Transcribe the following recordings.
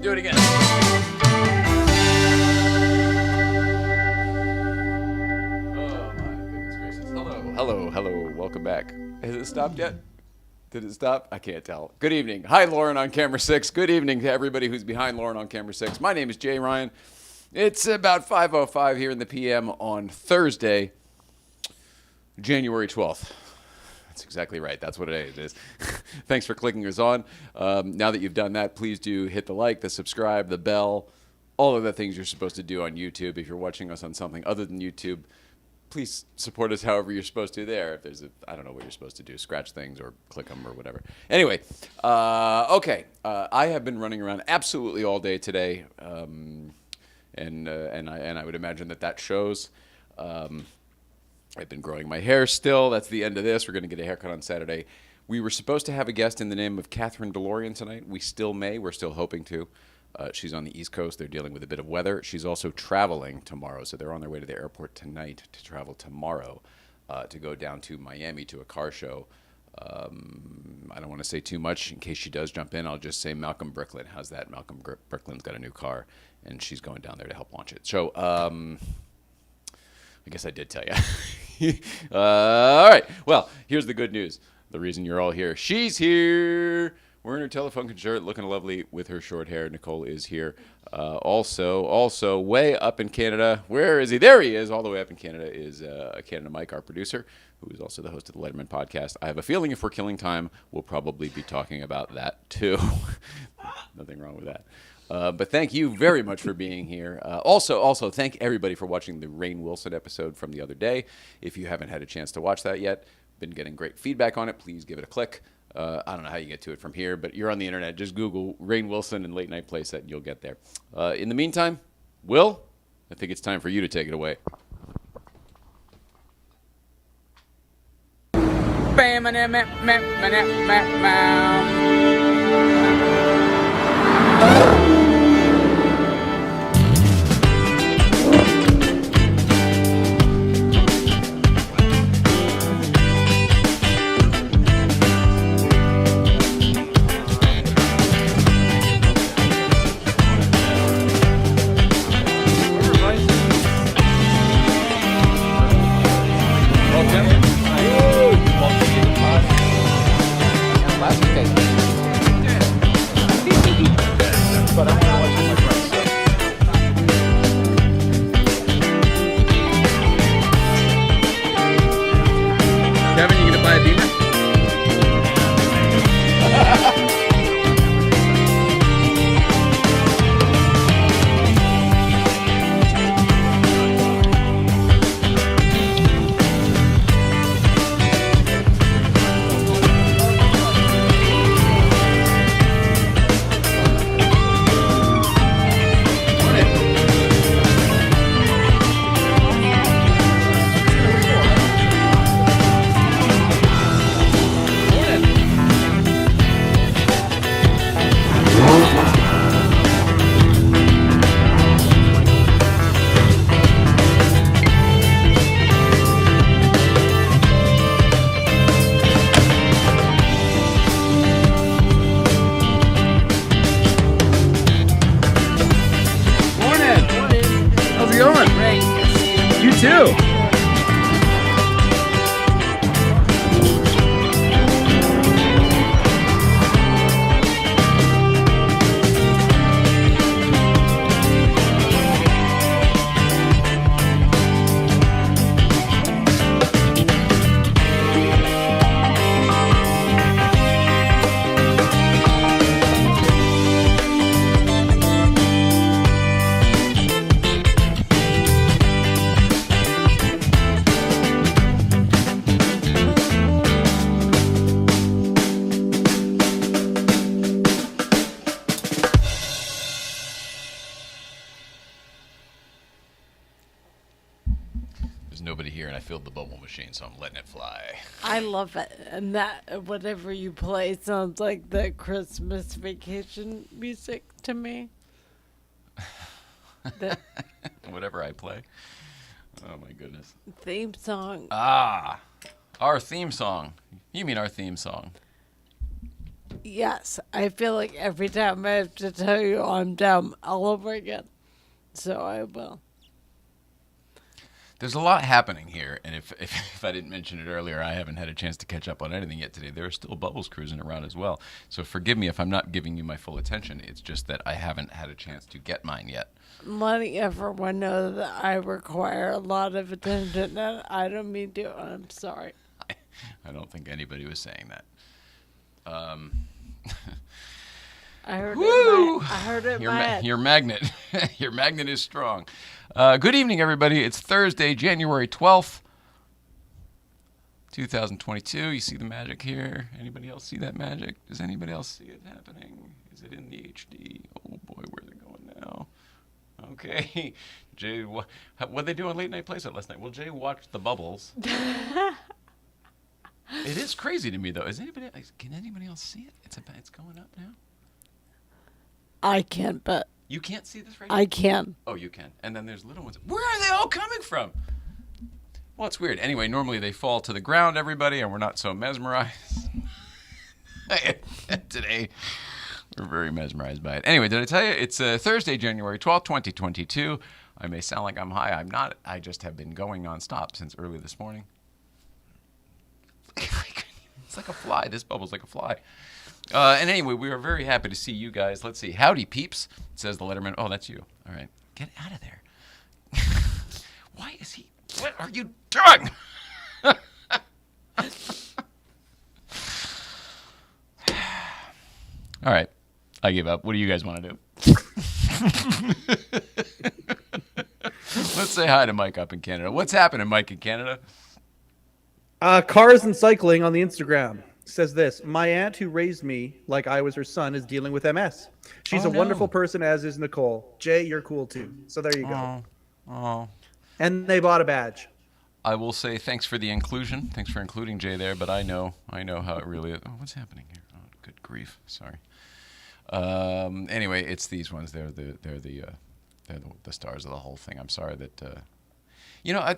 Do it again. Oh my goodness gracious. Hello. Welcome back. Has it stopped yet? Did it stop? I can't tell. Good evening. Hi, Lauren on camera 6. Good evening to everybody who's behind Lauren on camera 6. My name is Jay Ryan. It's about 5:05 here in the PM on Thursday, January 12th. That's exactly right. That's what it is. Thanks for clicking us on. Now that you've done that, please do hit the like, the subscribe, the bell, all of the things you're supposed to do on YouTube. If you're watching us on something other than YouTube, please support us however you're supposed to there. If there's I don't know what you're supposed to do, scratch things or click them or whatever. Anyway, okay. I have been running around absolutely all day today, and I would imagine that shows. I've been growing my hair still. That's the end of this. We're going to get a haircut on Saturday. We were supposed to have a guest in the name of Catherine DeLorean tonight. We still may. We're still hoping to. She's on the East Coast. They're dealing with a bit of weather. She's also traveling tomorrow, so they're on their way to the airport tonight to travel tomorrow to go down to Miami to a car show. I don't want to say too much. In case she does jump in, I'll just say Malcolm Bricklin. How's that? Malcolm Bricklin's got a new car, and she's going down there to help launch it. So I guess I did tell you. All right. Well, here's the good news. The reason you're all here. She's here. Wearing her Telefunken shirt, looking lovely with her short hair. Nicole is here. Also, way up in Canada. Where is he? There he is. All the way up in Canada is Canada Mike, our producer, who is also the host of the Letterman podcast. I have a feeling if we're killing time, we'll probably be talking about that too. Nothing wrong with that. But thank you very much for being here. Also, thank everybody for watching the Rainn Wilson episode from the other day. If you haven't had a chance to watch that yet, been getting great feedback on it. Please give it a click. I don't know how you get to it from here, but you're on the internet. Just Google Rainn Wilson and Late Night Playset, and you'll get there. In the meantime, Will, I think it's time for you to take it away. Nobody here, and I filled the bubble machine, so I'm letting it fly. I love it, and that whatever you play sounds like the Christmas vacation music to me. Whatever I play. Oh my goodness. Theme song. Ah, our theme song. You mean our theme song? Yes, I feel like every time I have to tell you I'm dumb all over again. So I will. There's a lot happening here, and if I didn't mention it earlier, I haven't had a chance to catch up on anything yet today. There are still bubbles cruising around as well. So forgive me if I'm not giving you my full attention. It's just that I haven't had a chance to get mine yet. I'm letting everyone know that I require a lot of attention, and I don't mean to. I'm sorry. I don't think anybody was saying that. I heard Woo! it. I heard it. In my head. Your magnet, your magnet is strong. Good evening, everybody. It's Thursday, January 12th, 2022. You see the magic here? Anybody else see that magic? Does anybody else see it happening? Is it in the HD? Oh boy, where's it going now? Okay, Jay, what they do on Late Night Playset last night? Well, Jay watched the bubbles. It is crazy to me, though. Can anybody else see it? It's going up now. I can't, but You can't see this right now? I can. Oh, you can. And then there's little ones. Where are they all coming from? Well, it's weird. Anyway, normally they fall to the ground, everybody, and we're not so mesmerized. Today, we're very mesmerized by it. Anyway, did I tell you? It's Thursday, January 12th, 2022. I may sound like I'm high. I'm not. I just have been going nonstop since early this morning. It's like a fly. This bubble's like a fly. And anyway, we are very happy to see you guys. Let's see. Howdy, peeps, says the letterman. Oh, that's you. All right. Get out of there. Why is he? What are you doing? All right. I give up. What do you guys want to do? Let's say hi to Mike up in Canada. What's happening, Mike, in Canada? Cars and cycling on the Instagram says this: my aunt who raised me like I was her son is dealing with MS. She's a wonderful person, as is Nicole. Jay, you're cool too. So there you go. Oh. And they bought a badge. I will say thanks for the inclusion. Thanks for including Jay there, but I know how it really is. Oh, what's happening here? Oh, good grief. Sorry. Anyway, it's these ones. They're the stars of the whole thing. I'm sorry that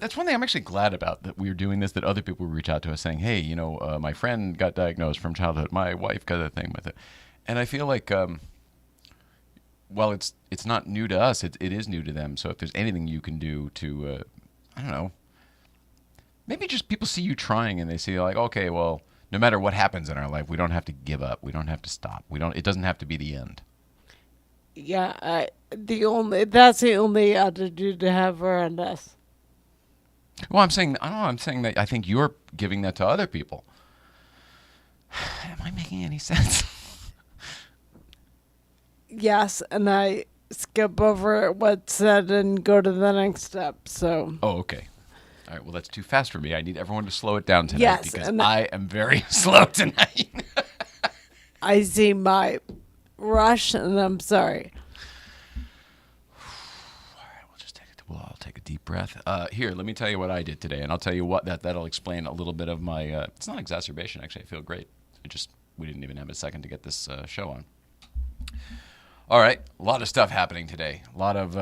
that's one thing I'm actually glad about, that we're doing this, that other people reach out to us saying, hey, my friend got diagnosed from childhood. My wife got a thing with it. And I feel like, while it's not new to us, it is new to them. So if there's anything you can do to, I don't know, maybe just people see you trying and they see like, okay, well, no matter what happens in our life, we don't have to give up. We don't have to stop. It doesn't have to be the end. Yeah, that's the only attitude to have around us. Well, I'm saying that I think you're giving that to other people. Am I making any sense? Yes, and I skip over what's said and go to the next step. So. Oh, okay. All right. Well, that's too fast for me. I need everyone to slow it down tonight, yes, because I am very slow tonight. I see my rush, and I'm sorry. I'll take a deep breath. Here, let me tell you what I did today, and I'll tell you what that'll explain a little bit of my. It's not exacerbation, actually. I feel great. We didn't even have a second to get this show on. All right, a lot of stuff happening today. A lot of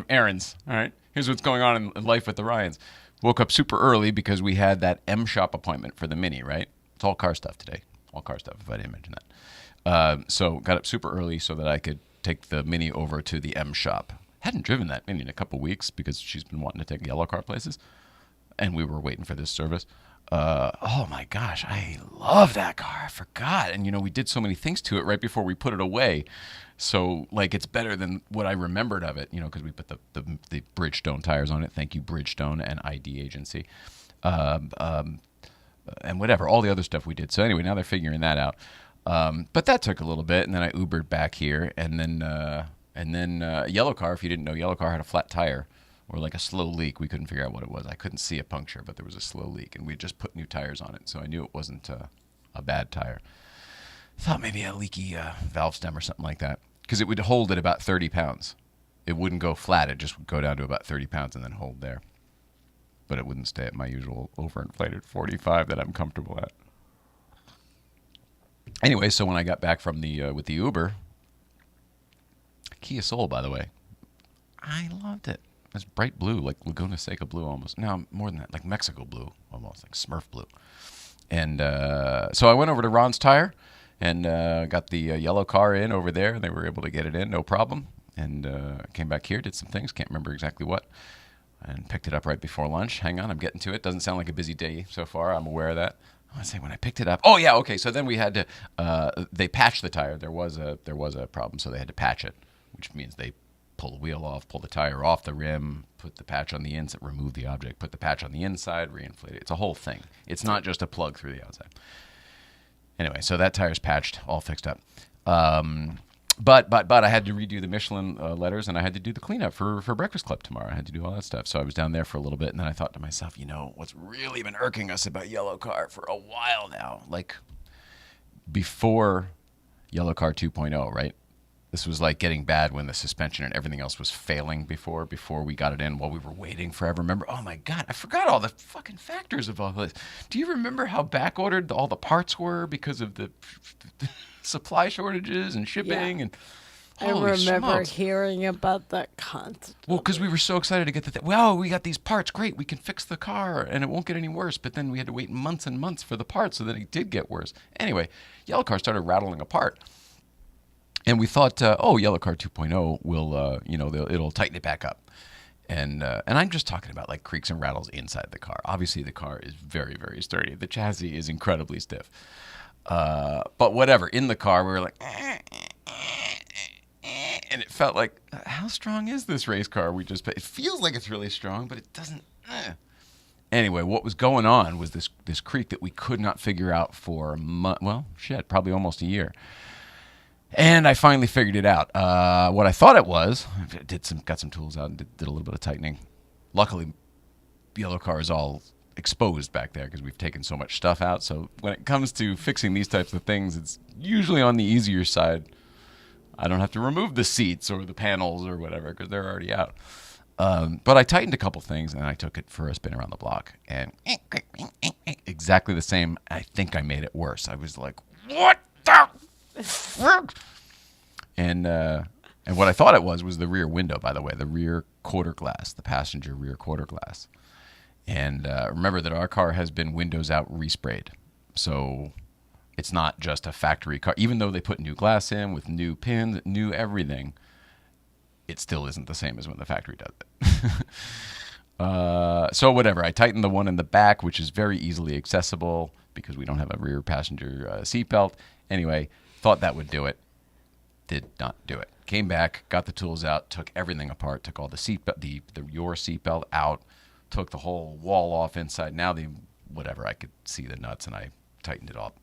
errands. All right, here's what's going on in life with the Ryans. Woke up super early because we had that M shop appointment for the Mini. Right, it's all car stuff today. All car stuff. If I didn't mention that, so got up super early so that I could take the Mini over to the M shop. Hadn't driven that Mini in a couple weeks because she's been wanting to take Yellowcar places, and we were waiting for this service. Oh my gosh, I love that car. I forgot. And we did so many things to it right before we put it away. So like it's better than what I remembered of it, because we put the Bridgestone tires on it. Thank you, Bridgestone and ID agency. And whatever, all the other stuff we did. So anyway, now they're figuring that out. But that took a little bit, and then I Ubered back here, and then Yellowcar, if you didn't know, Yellowcar had a flat tire or like a slow leak. We couldn't figure out what it was. I couldn't see a puncture, but there was a slow leak, and we just put new tires on it, so I knew it wasn't a bad tire. Thought maybe a leaky valve stem or something like that, because it would hold at about 30 pounds. It wouldn't go flat. It just would go down to about 30 pounds and then hold there. But it wouldn't stay at my usual overinflated 45 that I'm comfortable at. Anyway, so when I got back from with the Uber, Kia Soul, by the way, I loved it. It's bright blue, like Laguna Seca blue almost. No, more than that, like Mexico blue almost, like Smurf blue. And so I went over to Ron's Tire and got the Yellowcar in over there. They were able to get it in, no problem. And came back here, did some things, can't remember exactly what, and picked it up right before lunch. Hang on, I'm getting to it. Doesn't sound like a busy day so far. I'm aware of that. I want to say when I picked it up. Oh yeah, okay. So then we had to. They patched the tire. There was a problem, so they had to patch it, which means they pull the wheel off, pull the tire off the rim, put the patch on the inside, remove the object, put the patch on the inside, reinflate it. It's a whole thing. It's not just a plug through the outside. Anyway, so that tire's patched, all fixed up. But I had to redo the Michelin letters, and I had to do the cleanup for Breakfast Club tomorrow. I had to do all that stuff. So I was down there for a little bit, and then I thought to myself, what's really been irking us about Yellowcar for a while now, like before Yellowcar 2.0, right? This was like getting bad when the suspension and everything else was failing before we got it in while we were waiting forever. Remember? Oh my God, I forgot all the fucking factors of all this. Do you remember how back-ordered all the parts were because of the supply shortages and shipping? Yeah. And I holy remember smokes. hearing about that constantly. Well, because we were so excited to get the we got these parts, great, we can fix the car and it won't get any worse. But then we had to wait months and months for the parts, so that it did get worse. Anyway, Yellowcar started rattling apart. And we thought, Yellowcar 2.0 will, it'll tighten it back up. And I'm just talking about like creaks and rattles inside the car. Obviously, the car is very, very sturdy. The chassis is incredibly stiff. But whatever, in the car, we were like, and it felt like, how strong is this race car we just put? It feels like it's really strong, but it doesn't. Anyway, what was going on was this creak that we could not figure out for probably almost a year. And I finally figured it out. What I thought it was, got some tools out and did a little bit of tightening. Luckily, Yellowcar is all exposed back there because we've taken so much stuff out. So when it comes to fixing these types of things, it's usually on the easier side. I don't have to remove the seats or the panels or whatever because they're already out. But I tightened a couple things and I took it for a spin around the block. And exactly the same. I think I made it worse. I was like, what the... And what I thought it was the rear window, by the way, the rear quarter glass, the passenger rear quarter glass. And remember that our car has been windows out resprayed. So it's not just a factory car. Even though they put new glass in with new pins, new everything, it still isn't the same as when the factory does it. So whatever, I tightened the one in the back, which is very easily accessible because we don't have a rear passenger seatbelt. Anyway, thought that would do it. Did not do it. Came back, got the tools out, took everything apart, took all the seatbelt, your seatbelt out, took the whole wall off inside. Now I could see the nuts, and I tightened it up.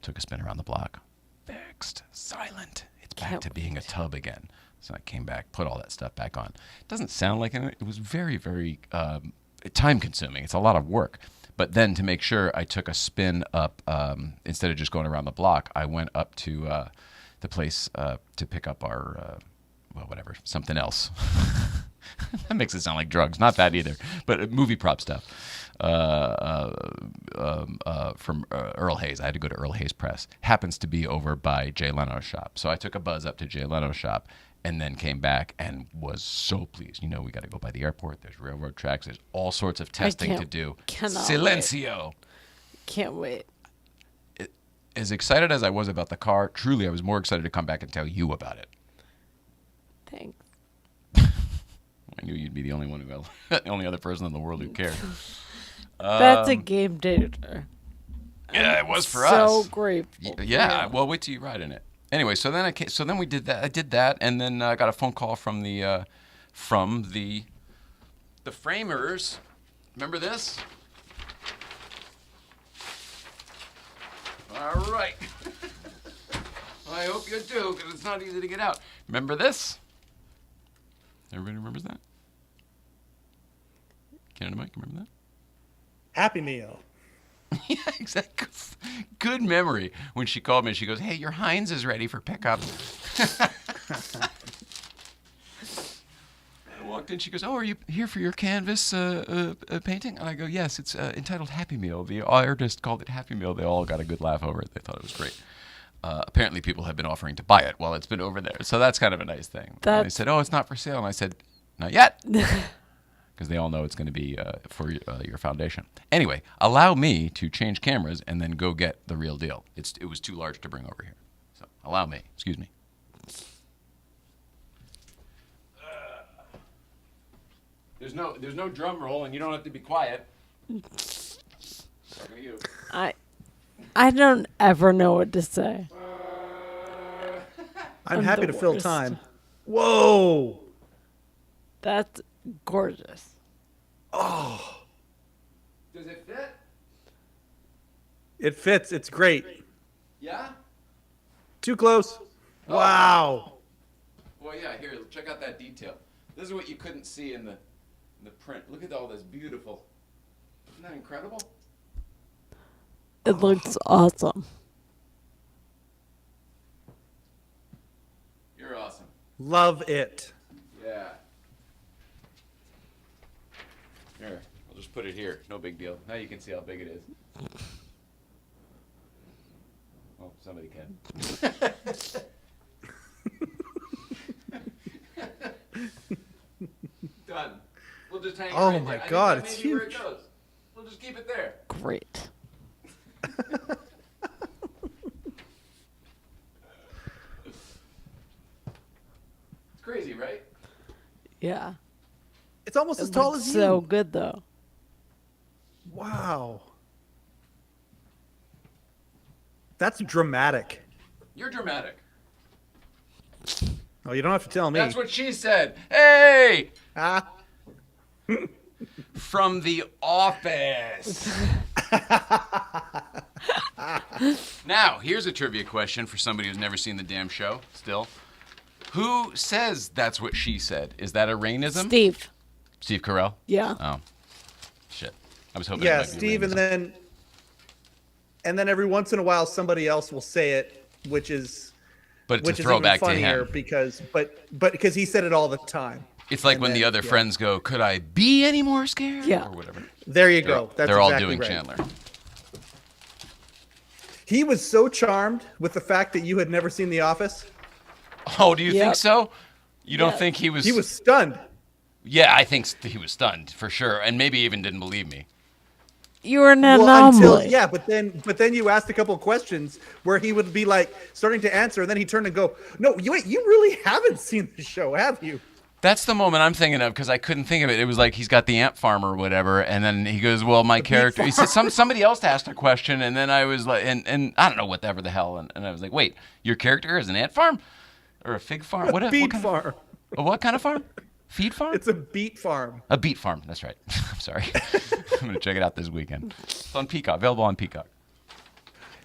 Took a spin around the block. Fixed. Silent. It's back to being a tub again. So I came back, put all that stuff back on. It doesn't sound like it. It was very, very time-consuming. It's a lot of work. But then to make sure, I took a spin up. Instead of just going around the block, I went up to the place to pick up our, something else. That makes it sound like drugs. Not that either, but movie prop stuff from Earl Hayes. I had to go to Earl Hayes Press. Happens to be over by Jay Leno's shop. So I took a buzz up to Jay Leno's shop and then came back and was so pleased. We got to go by the airport. There's railroad tracks. There's all sorts of testing to do. Silencio. Wait. Can't wait. As excited as I was about the car, truly I was more excited to come back and tell you about it. Thanks. I knew you'd be the only other person in the world who cared. That's a game changer. Yeah, it was for us. So grateful. Yeah, well, wait till you ride in it. Anyway, so then we did that. I did that, and then I got a phone call from the framers. Remember this? All right. I hope you do, because it's not easy to get out. Remember this? Everybody remembers that? Canada Mike, remember that? Happy Meal. Yeah, exactly. Good memory. When she called me, she goes, "Hey, your Heinz is ready for pickup." I walked in. She goes, "Oh, are you here for your canvas painting?" And I go, "Yes, it's entitled Happy Meal. The artist called it Happy Meal." They all got a good laugh over it. They thought it was great. Apparently, people have been offering to buy it while it's been over there. So that's kind of a nice thing. And they said, "Oh, it's not for sale." And I said, "Not yet." because they all know it's going to be for your foundation. Anyway, allow me to change cameras and then go get the real deal. It was too large to bring over here. So allow me. Excuse me. There's no drum roll, and you don't have to be quiet. Talking to you. I don't ever know what to say. I'm happy to fill time. Whoa! That's gorgeous. Oh, Does it fit? it fits. It's great. Yeah? Too close. Oh. Wow. Well, yeah, here, check out that detail. This is what you couldn't see in the print. Look at all this beautiful. Isn't that incredible? It looks awesome. You're awesome. Love it. Yeah. Here, I'll just put it here. No big deal. Now you can see how big it is. Well, somebody can. Done. We'll just hang it Oh right my there. God, I think that it's may be where huge. it goes. We'll just keep it there. Great. It's crazy, right? Yeah. It's almost as tall as you. So good though. Wow. That's dramatic. You're dramatic. Oh, you don't have to tell me. That's what she said. Hey! Ah. From The Office. Now, here's a trivia question for somebody who's never seen the damn show, still. Who says that's what she said? Is that a Rainism? Steve. Steve Carell? Yeah. Oh. Shit. I was hoping it Yeah, might be Steve, and Rainism. then every once in a while somebody else will say it, which is But it's which a is throwback even to funnier him. because because he said it all the time. It's like and when the then- other yeah. friends go, could I be any more scared? Yeah. Or whatever. There you go. That's They're all exactly doing right. Chandler. He was so charmed with the fact that you had never seen The Office. Oh, do you think Yep. so? You don't Yeah. think he was... He was stunned. Yeah, I think he was stunned, for sure. And maybe even didn't believe me. You're an Well, anomaly. but then you asked a couple of questions where he would be like starting to answer, and then he turned and go, "No, you really haven't seen the show, have you?" That's the moment I'm thinking of because I couldn't think of it. It was like he's got the ant farm or whatever, and then he goes, "Well, my character." He said somebody else asked a question, and then I was like, and I don't know whatever the hell, and I was like, "Wait, your character is an ant farm or a fig farm? What Beet kind farm. Of, what kind of farm? Feed farm? It's a beet farm. A beet farm. That's right. I'm sorry. I'm gonna check it out this weekend. It's on Peacock. Available on Peacock.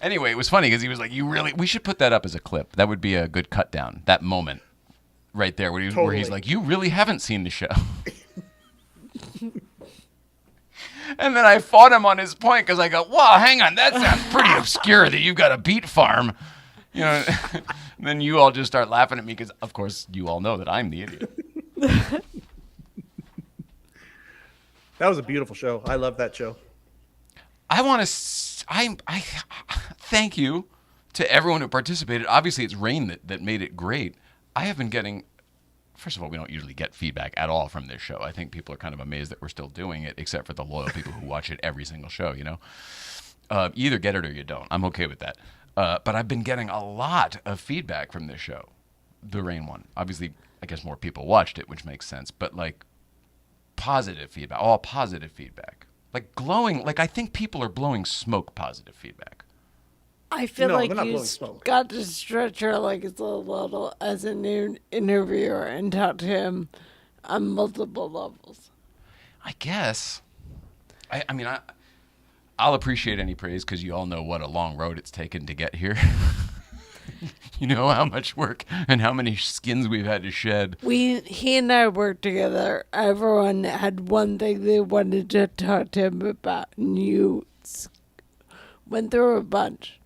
Anyway, it was funny because he was like, "You really? We should put that up as a clip. That would be a good cut down. That moment." Right there, where he's Totally. like, "You really haven't seen the show." And then I fought him on his point because I go, "Wow, hang on, that sounds pretty obscure that you've got a beet farm," you know. And then you all just start laughing at me because, of course, you all know that I'm the idiot. That was a beautiful show. I love that show. I want to. I thank you to everyone who participated. Obviously, it's Rain that made it great. I have been getting. First of all, we don't usually get feedback at all from this show. I think people are kind of amazed that we're still doing it, except for the loyal people who watch it every single show, you know? You either get it or you don't. I'm okay with that. But I've been getting a lot of feedback from this show, the Rain one. Obviously, I guess more people watched it, which makes sense. But, like, positive feedback, all positive feedback. Like, glowing, like, I think people are blowing smoke positive feedback. I feel No, like they're not you blowing smoke. got to stretch her like it's a little as a new interviewer and talk to him on multiple levels. I guess. I mean, I'll appreciate any praise because you all know what a long road it's taken to get here. You know how much work and how many skins we've had to shed. He and I worked together. Everyone had one thing they wanted to talk to him about, and you went through a bunch.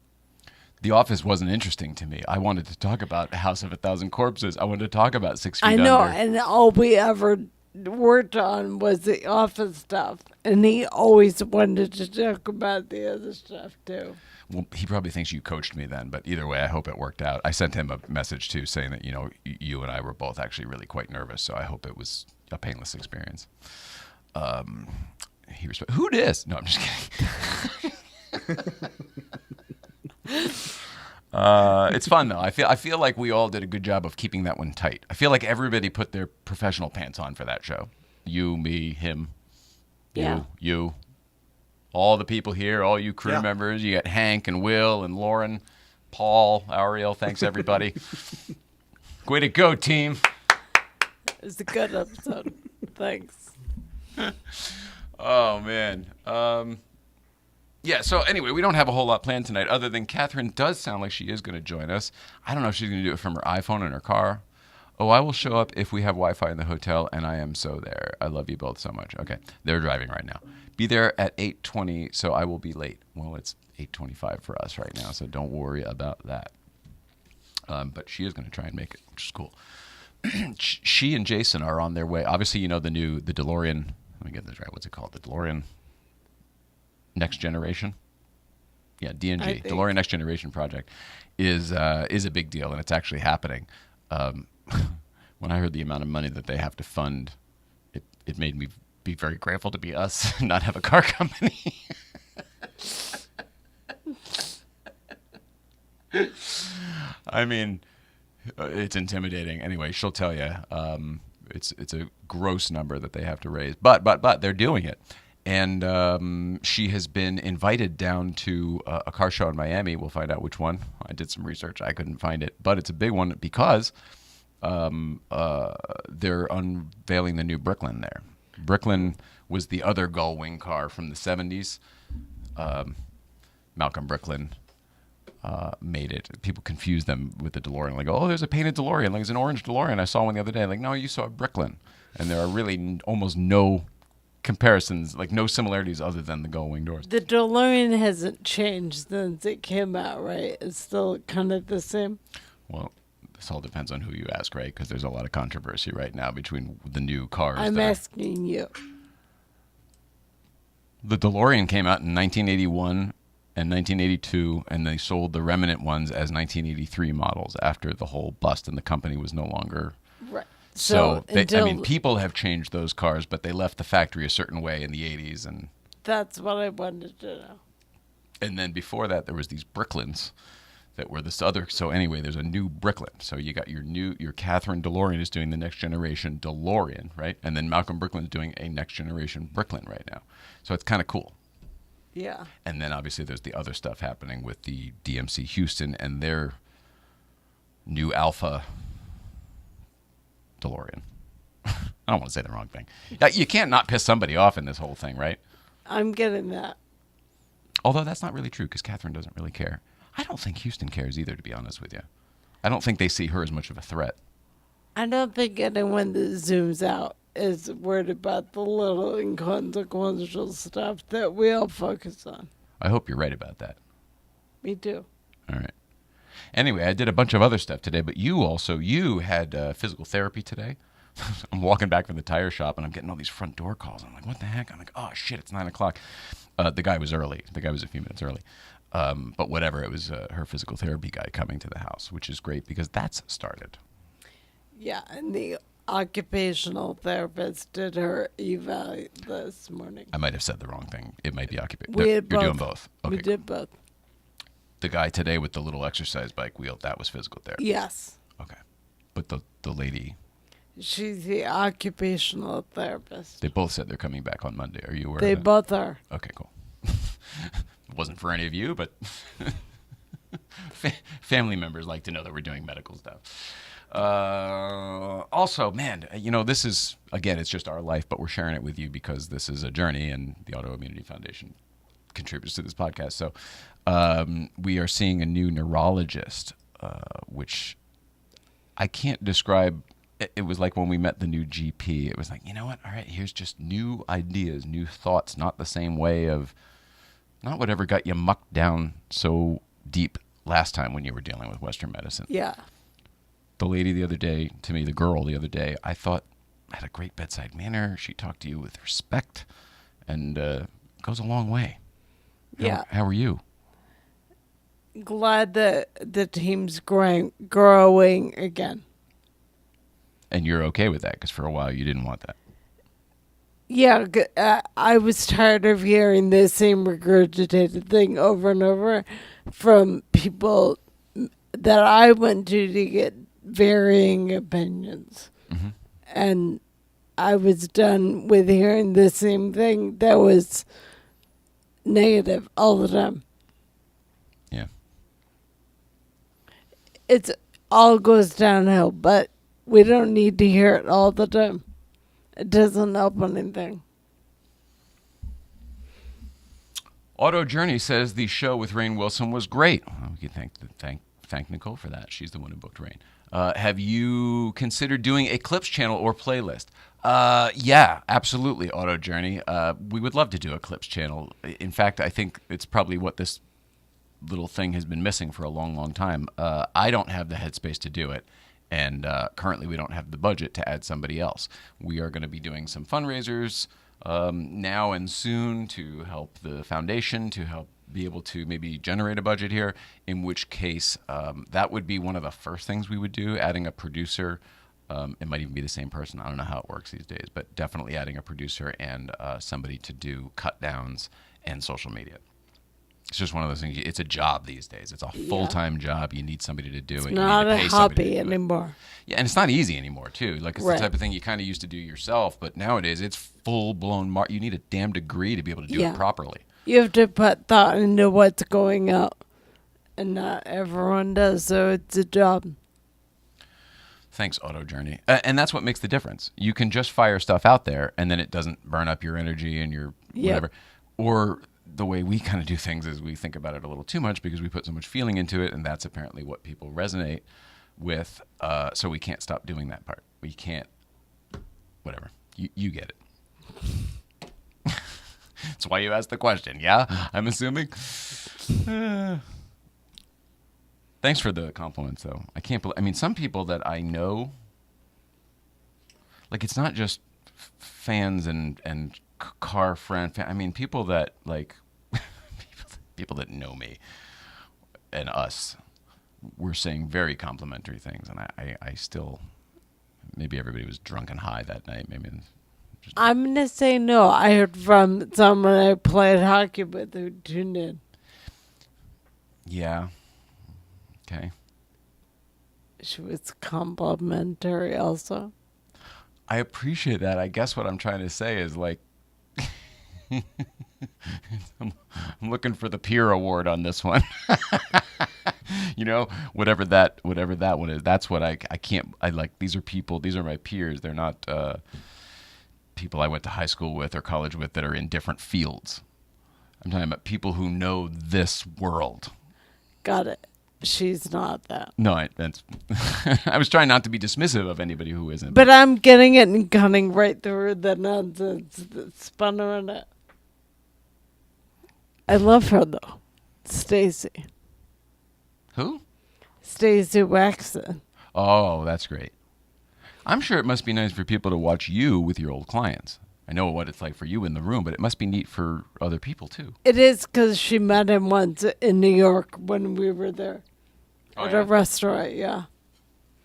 The Office wasn't interesting to me. I wanted to talk about House of a Thousand Corpses. I wanted to talk about 6 Feet I know, Under. and all we ever worked on was the Office stuff, and he always wanted to talk about the other stuff too. Well, he probably thinks you coached me then, but either way, I hope it worked out. I sent him a message too saying that, you know, you and I were both actually really quite nervous, so I hope it was a painless experience. Who dis? No, I'm just kidding. It's fun though. I feel like we all did a good job of keeping that one tight. I feel like everybody put their professional pants on for that show. You, me, him, Yeah. you, all the people here, all you crew Yeah. members. You got Hank and Will and Lauren, Paul, Ariel. Thanks everybody. Way to go, team. It's a good episode. Thanks. Oh man. Yeah, so anyway, we don't have a whole lot planned tonight other than Catherine does sound like she is going to join us. I don't know if she's going to do it from her iPhone in her car. Oh, I will show up if we have Wi-Fi in the hotel, and I am so there. I love you both so much. Okay, they're driving right now. Be there at 8:20, so I will be late. Well, it's 8:25 for us right now, so don't worry about that. But she is going to try and make it, which is cool. She and Jason are on their way. Obviously, you know the DeLorean. Let me get this right. What's it called? The DeLorean Next Generation. Yeah, DNG, DeLorean Next Generation project, is a big deal, and it's actually happening. When I heard the amount of money that they have to fund, it made me be very grateful to be us and not have a car company. I mean, it's intimidating. Anyway, she'll tell you. It's a gross number that they have to raise, but they're doing it. And she has been invited down to a car show in Miami. We'll find out which one. I did some research. I couldn't find it, but it's a big one because they're unveiling the new Brooklyn there. Brooklyn was the other gull-wing car from the 70s. Malcolm Brooklyn made it. People confuse them with the DeLorean. Like, oh, there's a painted DeLorean. Like, there's an orange DeLorean. I saw one the other day. Like, no, you saw a Brooklyn. And there are really almost no comparisons, like no similarities other than the gull-wing doors. The DeLorean hasn't changed since it came out, right? It's still kind of the same. Well, this all depends on who you ask, right? Because there's a lot of controversy right now between the new cars. I'm asking you. The DeLorean came out in 1981 and 1982, and they sold the remnant ones as 1983 models after the whole bust, and the company was no longer... Right. So, people have changed those cars, but they left the factory a certain way in the 80s. And that's what I wanted to know. And then before that, there was these Brooklyns that were this other. So anyway, there's a new Brooklyn. So you got your Catherine DeLorean is doing the Next Generation DeLorean, right? And then Malcolm Brooklyn is doing a Next Generation Brooklyn right now. So it's kind of cool. Yeah. And then obviously there's the other stuff happening with the DMC Houston and their new Alpha DeLorean. I don't want to say the wrong thing. You can't not piss somebody off in this whole thing, right? I'm getting that. Although that's not really true because Catherine doesn't really care. I don't think Houston cares either, to be honest with you. I don't think they see her as much of a threat. I don't think anyone that zooms out is worried about the little inconsequential stuff that we all focus on. I hope you're right about that. Me too. All right. Anyway, I did a bunch of other stuff today, but you had physical therapy today. I'm walking back from the tire shop, and I'm getting all these front door calls. I'm like, what the heck? I'm like, oh, shit, it's 9 o'clock. The guy was early. The guy was a few minutes early. But whatever, it was her physical therapy guy coming to the house, which is great because that's started. Yeah, and the occupational therapist did her eval this morning. I might have said the wrong thing. It might be occupational. You're doing both. Okay. We did both. The guy today with the little exercise bike wheel, that was physical therapy. Yes. Okay. But the lady... She's the occupational therapist. They both said they're coming back on Monday. Are you aware They of that? both are. Okay, cool. It wasn't for any of you, but family members like to know that we're doing medical stuff. Also, man, this is, again, it's just our life, but we're sharing it with you because this is a journey, and the Autoimmunity Foundation contributes to this podcast. So we are seeing a new neurologist, which I can't describe. It was like when we met the new GP. It was like, you know what? All right, here's just new ideas, new thoughts, not the same way of, not whatever got you mucked down so deep last time when you were dealing with Western medicine. Yeah. The lady the other day, to me, the girl the other day, I thought had a great bedside manner. She talked to you with respect and goes a long way. How are you? Glad that the team's growing again. And you're okay with that because for a while you didn't want that. Yeah, I was tired of hearing the same regurgitated thing over and over from people that I went to get varying opinions. Mm-hmm. And I was done with hearing the same thing that was negative all the time. Yeah. It's all goes downhill, but we don't need to hear it all the time. It doesn't help anything. Auto Journey says the show with Rainn Wilson was great. Well, we can thank Nicole for that. She's the one who booked Rainn. Have you considered doing a clips channel or playlist? Yeah, absolutely, Auto Journey. We would love to do a clips channel. In fact, I think it's probably what this little thing has been missing for a long, long time. I don't have the headspace to do it. And currently we don't have the budget to add somebody else. We are going to be doing some fundraisers now and soon to help the foundation, to help be able to maybe generate a budget here, in which case that would be one of the first things we would do, adding a producer. It might even be the same person. I don't know how it works these days, but definitely adding a producer and somebody to do cut downs and social media. It's just one of those things. It's a job these days. It's a full-time job. You need somebody to do it. It's not you need a to pay somebody to hobby do it. anymore. Yeah, and it's not easy anymore, too. Like, it's Right. the type of thing you kind of used to do yourself, but nowadays it's full-blown. You need a damn degree to be able to do Yeah. it properly. You have to put thought into what's going out, and not everyone does, so it's a job. Thanks, Auto Journey. And that's what makes the difference. You can just fire stuff out there, and then it doesn't burn up your energy and your whatever. Or the way we kind of do things is we think about it a little too much because we put so much feeling into it, and that's apparently what people resonate with. So we can't stop doing that part. We can't, whatever. You get it. That's why you asked the question, yeah? I'm assuming. Thanks for the compliments, though. I can't believe, I mean, some people that I know, like, it's not just fans and car friend. I mean, people that, like, people that know me and us were saying very complimentary things. And I still, maybe everybody was drunk and high that night. Maybe I'm going to say no. I heard from someone I played hockey with who tuned in. Yeah. Okay. She was complimentary also. I appreciate that. I guess what I'm trying to say is, like, I'm looking for the peer award on this one. You know, whatever that one is. That's what I can't. I like. These are people. These are my peers. They're not people I went to high school with or college with that are in different fields. I'm talking about people who know this world. Got it. She's not that. No, that's. I was trying not to be dismissive of anybody who isn't. But I'm getting it and cutting right through the nonsense that's spun around it. I love her though, Stacy. Who? Stacy Waxon. Oh, that's great. I'm sure it must be nice for people to watch you with your old clients. I know what it's like for you in the room, but it must be neat for other people too. It is because she met him once in New York when we were there at a restaurant. Yeah.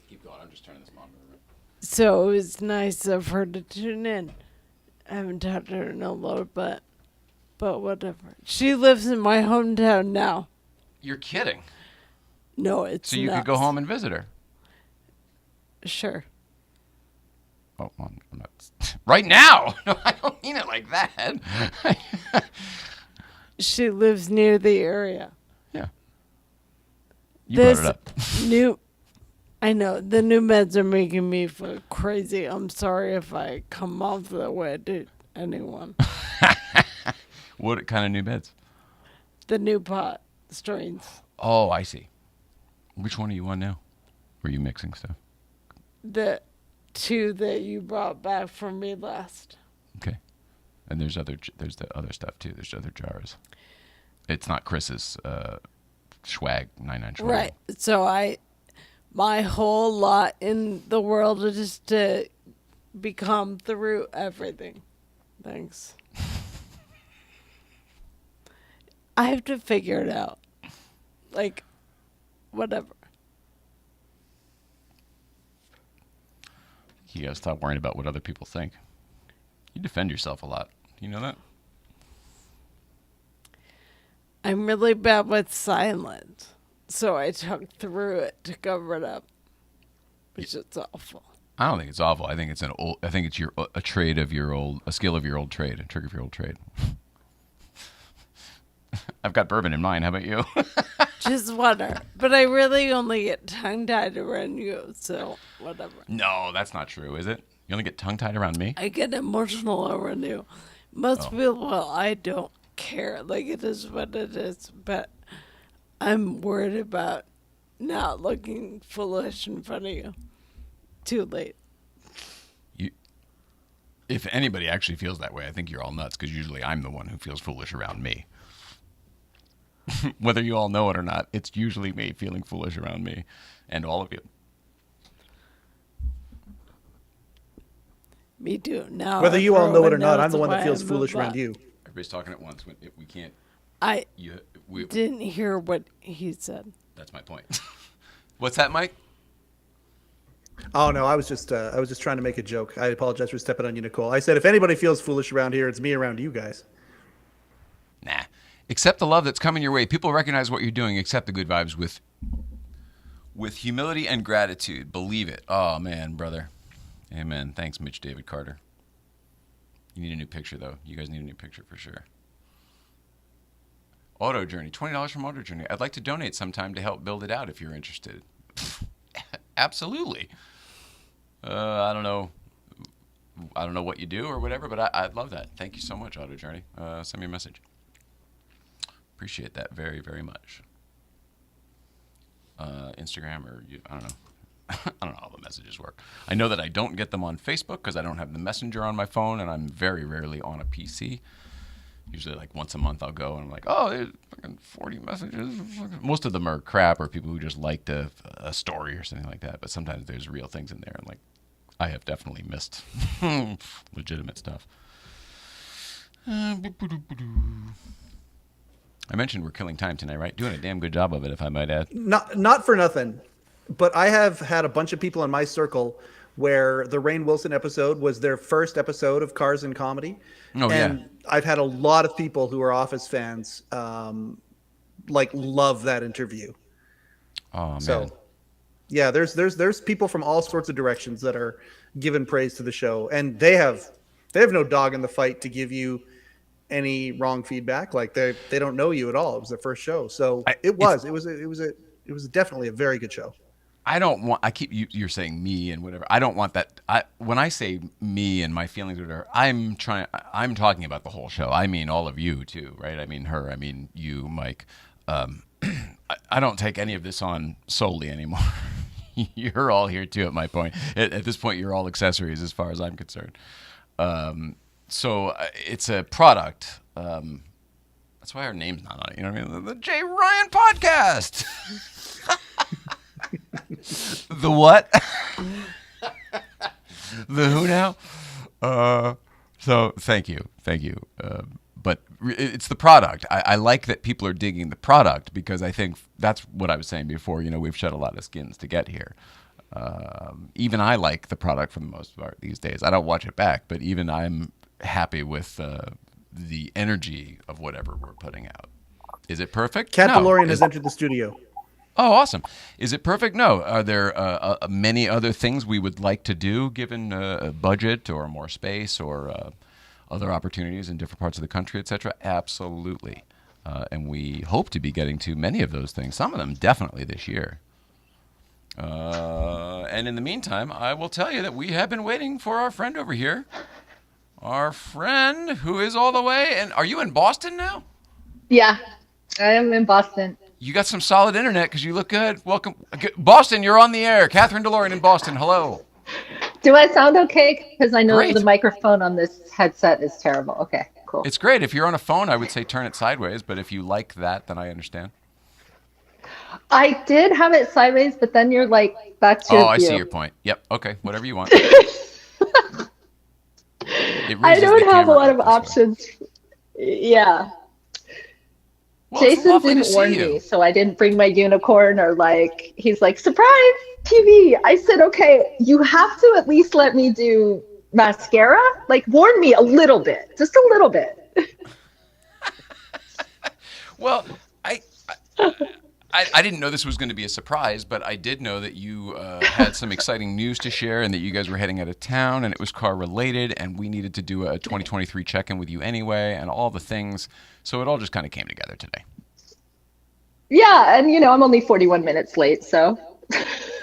Keep going. I'm just turning this monitor around. So it was nice of her to tune in. I haven't talked to her in a little bit, but whatever. She lives in my hometown now. You're kidding. No, it's So you could nuts. go home and visit her. Sure. Oh, well, I'm not. Right now? No, I don't mean it like that. She lives near the area. Yeah. You This brought it up. new, I know, the new meds are making me feel crazy. I'm sorry if I come off that way to anyone. What kind of new beds? The new pot strains. Oh, I see. Which one are you on now? Were you mixing stuff? The two that you brought back for me last. Okay. And there's the other stuff too. There's other jars. It's not Chris's swag 99 swag. Right. So my whole lot in the world is just to become through everything. Thanks. I have to figure it out. Like, whatever. You gotta stop worrying about what other people think. You defend yourself a lot. You know that? I'm really bad with silence, so I talk through it to cover it up, which is awful. I don't think it's awful. I think it's a trade of your old, a skill of your old trade, a trick of your old trade. I've got bourbon in mine. How about you? Just water. But I really only get tongue-tied around you, so whatever. No, that's not true, is it? You only get tongue-tied around me? I get emotional around you. Most people, well, I don't care. Like, it is what it is. But I'm worried about not looking foolish in front of you. Too late. If anybody actually feels that way, I think you're all nuts, because usually I'm the one who feels foolish around me. Whether you all know it or not, it's usually me feeling foolish around me and all of you. Me too. Now, Whether you all know it or not, I'm knows the one that why feels I foolish move around on. you. Everybody's talking at once. We can't. I We, didn't hear what he said. That's my point. What's that, Mike? Oh no, I was just trying to make a joke. I apologize for stepping on you, Nicole. I said if anybody feels foolish around here, it's me around you guys. Nah. Accept the love that's coming your way. People recognize what you're doing. Accept the good vibes with humility and gratitude. Believe it. Oh, man, brother. Amen. Thanks, Mitch David Carter. You need a new picture, though. You guys need a new picture for sure. Auto Journey. $20 from Auto Journey. I'd like to donate sometime to help build it out if you're interested. Absolutely. I don't know what you do or whatever, but I'd love that. Thank you so much, Auto Journey. Send me a message. Appreciate that very, very much. Instagram or I don't know. I don't know how the messages work. I know that I don't get them on Facebook because I don't have the Messenger on my phone, and I'm very rarely on a PC. Usually, like once a month, I'll go and I'm like, oh, there's fucking 40 messages. Most of them are crap or people who just liked a story or something like that. But sometimes there's real things in there, and like, I have definitely missed legitimate stuff. I mentioned we're killing time tonight, right? Doing a damn good job of it, if I might add. Not for nothing, but I have had a bunch of people in my circle where the Rainn Wilson episode was their first episode of Cars and Comedy. Oh, and yeah. I've had a lot of people who are Office fans love that interview. Oh, man. So, yeah, there's people from all sorts of directions that are giving praise to the show, and they have no dog in the fight to give you any wrong feedback. Like they don't know you at all. It was their first show, so it was definitely a very good show. I don't want. You're saying me and whatever. I don't want that. When I say me and my feelings or whatever, I'm talking about the whole show. I mean all of you too, right? I mean her. I mean you, Mike. I don't take any of this on solely anymore. You're all here too. At my point, at this point, you're all accessories as far as I'm concerned. So it's a product. That's why our name's not on it. You know what I mean? The Jay Ryan Podcast. The what? The who now? So thank you. But it's the product. I like that people are digging the product because I think that's what I was saying before. You know, we've shed a lot of skins to get here. Even I like the product for the most part these days. I don't watch it back, but even I'm happy with the energy of whatever we're putting out. Is it perfect? Cat No. DeLorean has entered the studio. Oh, awesome. Is it perfect? No. Are there many other things we would like to do given a budget or more space or other opportunities in different parts of the country, etc.? Absolutely. And we hope to be getting to many of those things, some of them definitely this year. And in the meantime, I will tell you that we have been waiting for our friend over here. Our friend who is all the way. And are you in Boston now? Yeah, I am in Boston. You got some solid internet because you look good. Welcome. Boston, you're on the air. Catherine DeLorean in Boston. Hello. Do I sound okay? Because I know Great. the microphone on this headset is terrible. Okay, cool. It's great. If you're on a phone, I would say turn it sideways. But if you like that, then I understand. I did have it sideways, but then you're like, that's your Oh, I view. see your point. Yep. Okay. Whatever you want. I don't have a lot of options. Yeah. Well, it's Jason lovely to didn't see warn you. me, so I didn't bring my unicorn or he's like, surprise TV. I said, okay, you have to at least let me do mascara? Like, warn me a little bit, just a little bit. Well, I didn't know this was going to be a surprise, but I did know that you had some exciting news to share and that you guys were heading out of town and it was car related and we needed to do a 2023 check-in with you anyway and all the things. So it all just kind of came together today. Yeah, and I'm only 41 minutes late, so.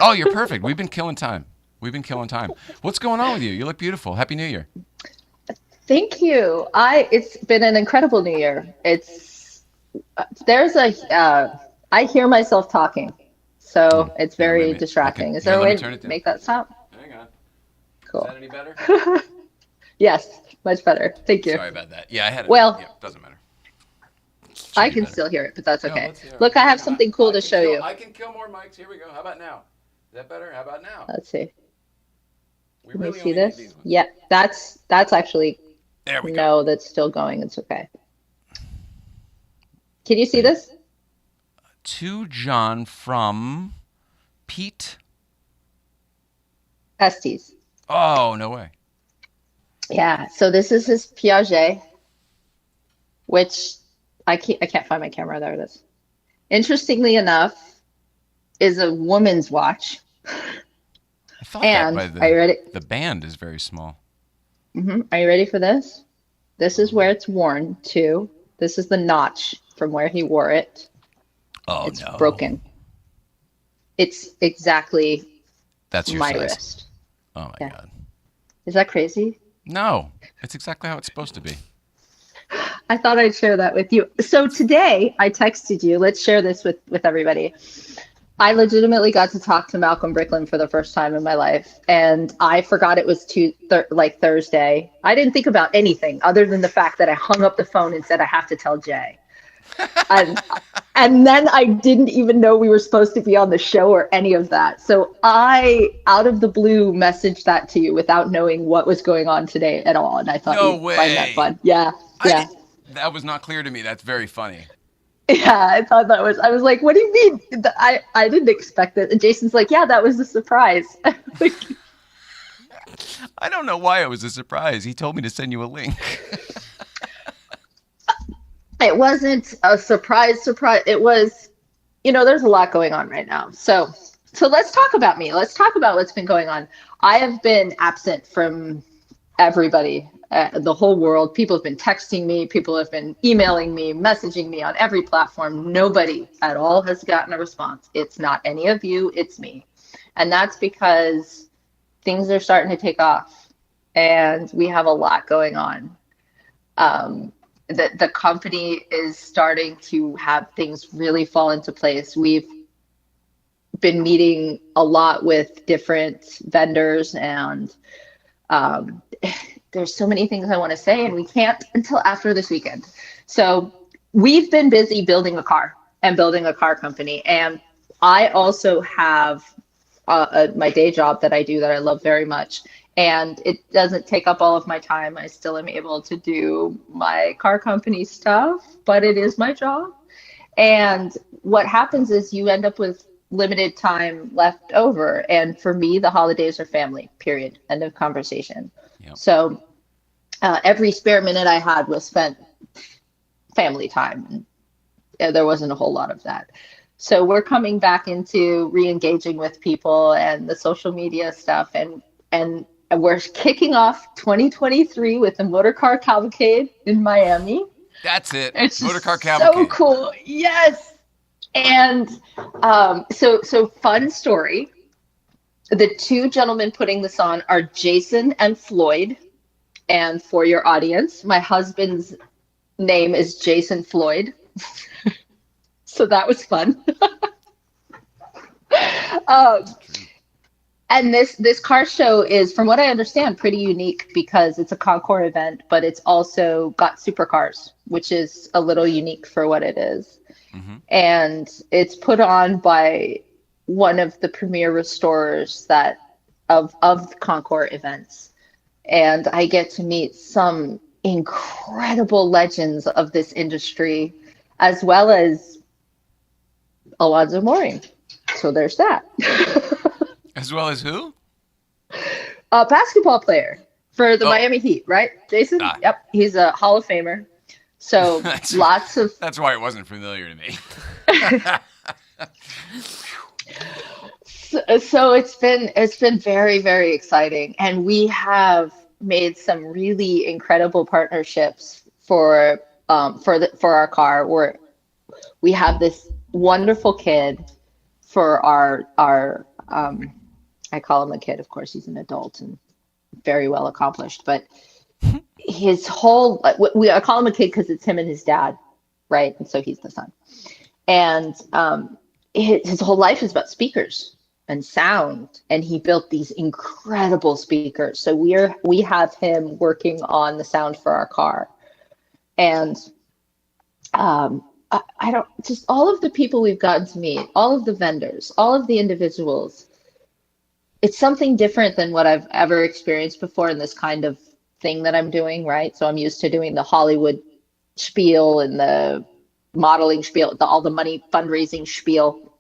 Oh, you're perfect. We've been killing time. What's going on with you? You look beautiful. Happy New Year. Thank you. It's been an incredible New Year. I hear myself talking, so it's very distracting. Is there a way to make that stop? Hang on. Cool. Is that any better? Yes, much better. Thank you. Sorry about that. Yeah, I had it. Well, yeah, doesn't matter. I can still hear it, but that's okay. Look, I have something cool to show you. I can kill more mics. Here we go. How about now? Is that better? How about now? Let's see. We Can really you see only need this? these ones. Yeah, that's actually, There we go. no, that's still going. It's okay. Can you see this? To John from Pete. Estes. Oh, no way. Yeah, so this is his Piaget, which I can't find my camera. There it is. Interestingly enough, is a woman's watch. I thought And that by are you ready? the band is very small. Are you ready for this? This is where it's worn to. This is the notch from where he wore it. Oh, It's no. broken. It's exactly That's your my size. wrist. Oh, my Yeah. God. Is that crazy? No, it's exactly how it's supposed to be. I thought I'd share that with you. So today I texted you. Let's share this with everybody. I legitimately got to talk to Malcolm Bricklin for the first time in my life, and I forgot it was Thursday. I didn't think about anything other than the fact that I hung up the phone and said I have to tell Jay. And then I didn't even know we were supposed to be on the show or any of that. So I, out of the blue, messaged that to you without knowing what was going on today at all. And I thought No you'd find that way. fun. Yeah. Yeah. That was not clear to me. That's very funny. Yeah, I thought I was like, what do you mean? I didn't expect it. And Jason's like, yeah, that was a surprise. I don't know why it was a surprise. He told me to send you a link. It wasn't a surprise. It was, there's a lot going on right now. So let's talk about me. Let's talk about what's been going on. I have been absent from everybody, the whole world. People have been texting me. People have been emailing me, messaging me on every platform. Nobody at all has gotten a response. It's not any of you. It's me. And that's because things are starting to take off and we have a lot going on. The company is starting to have things really fall into place. We've been meeting a lot with different vendors, and there's so many things I want to say, and we can't until after this weekend. So we've been busy building a car and building a car company. And I also have my day job that I do that I love very much. And it doesn't take up all of my time. I still am able to do my car company stuff, but it is my job. And what happens is you end up with limited time left over. And for me, the holidays are family, period. End of conversation. Yep. So every spare minute I had was spent family time. And there wasn't a whole lot of that. So we're coming back into re-engaging with people and the social media stuff. And we're kicking off 2023 with the Motorcar Cavalcade in Miami. That's it. It's Motorcar Cavalcade. so cool. Yes. And so fun story. The two gentlemen putting this on are Jason and Floyd. And for your audience, my husband's name is Jason Floyd. So that was fun. And this car show is, from what I understand, pretty unique because it's a Concours event, but it's also got supercars, which is a little unique for what it is. Mm-hmm. And it's put on by one of the premier restorers of Concours events. And I get to meet some incredible legends of this industry, as well as Alonzo Mourning. So there's that. As well as who? A basketball player. For the Miami Heat, right, Jason? Yep, he's a Hall of Famer. So lots of. That's why it wasn't familiar to me. So it's been very, very exciting, and we have made some really incredible partnerships for our car. We have this wonderful kid for our I call him a kid. Of course, he's an adult and very well accomplished, but his whole I call him a kid because it's him and his dad, right? And so he's the son, and his whole life is about speakers and sound, and he built these incredible speakers. So we have him working on the sound for our car, and I don't, just all of the people we've gotten to meet, all of the vendors, all of the individuals. It's something different than what I've ever experienced before in this kind of thing that I'm doing, right? So I'm used to doing the Hollywood spiel and the modeling spiel, all the money fundraising spiel.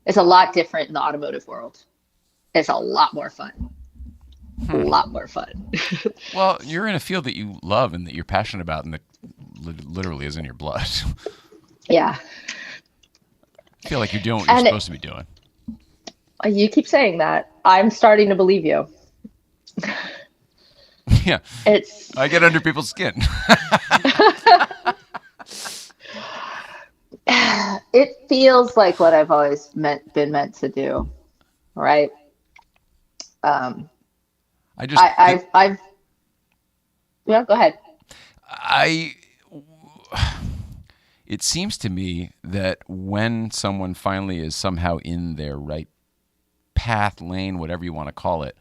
It's a lot different in the automotive world. It's a lot more fun. A lot more fun. Well, you're in a field that you love and that you're passionate about, and that literally is in your blood. Yeah. I feel like you're doing what you're supposed to be doing. You keep saying that. I'm starting to believe you. Yeah. I get under people's skin. It feels like what I've always been meant to do, right? Yeah, go ahead. It seems to me that when someone finally is somehow in their right path, lane, whatever you want to call it,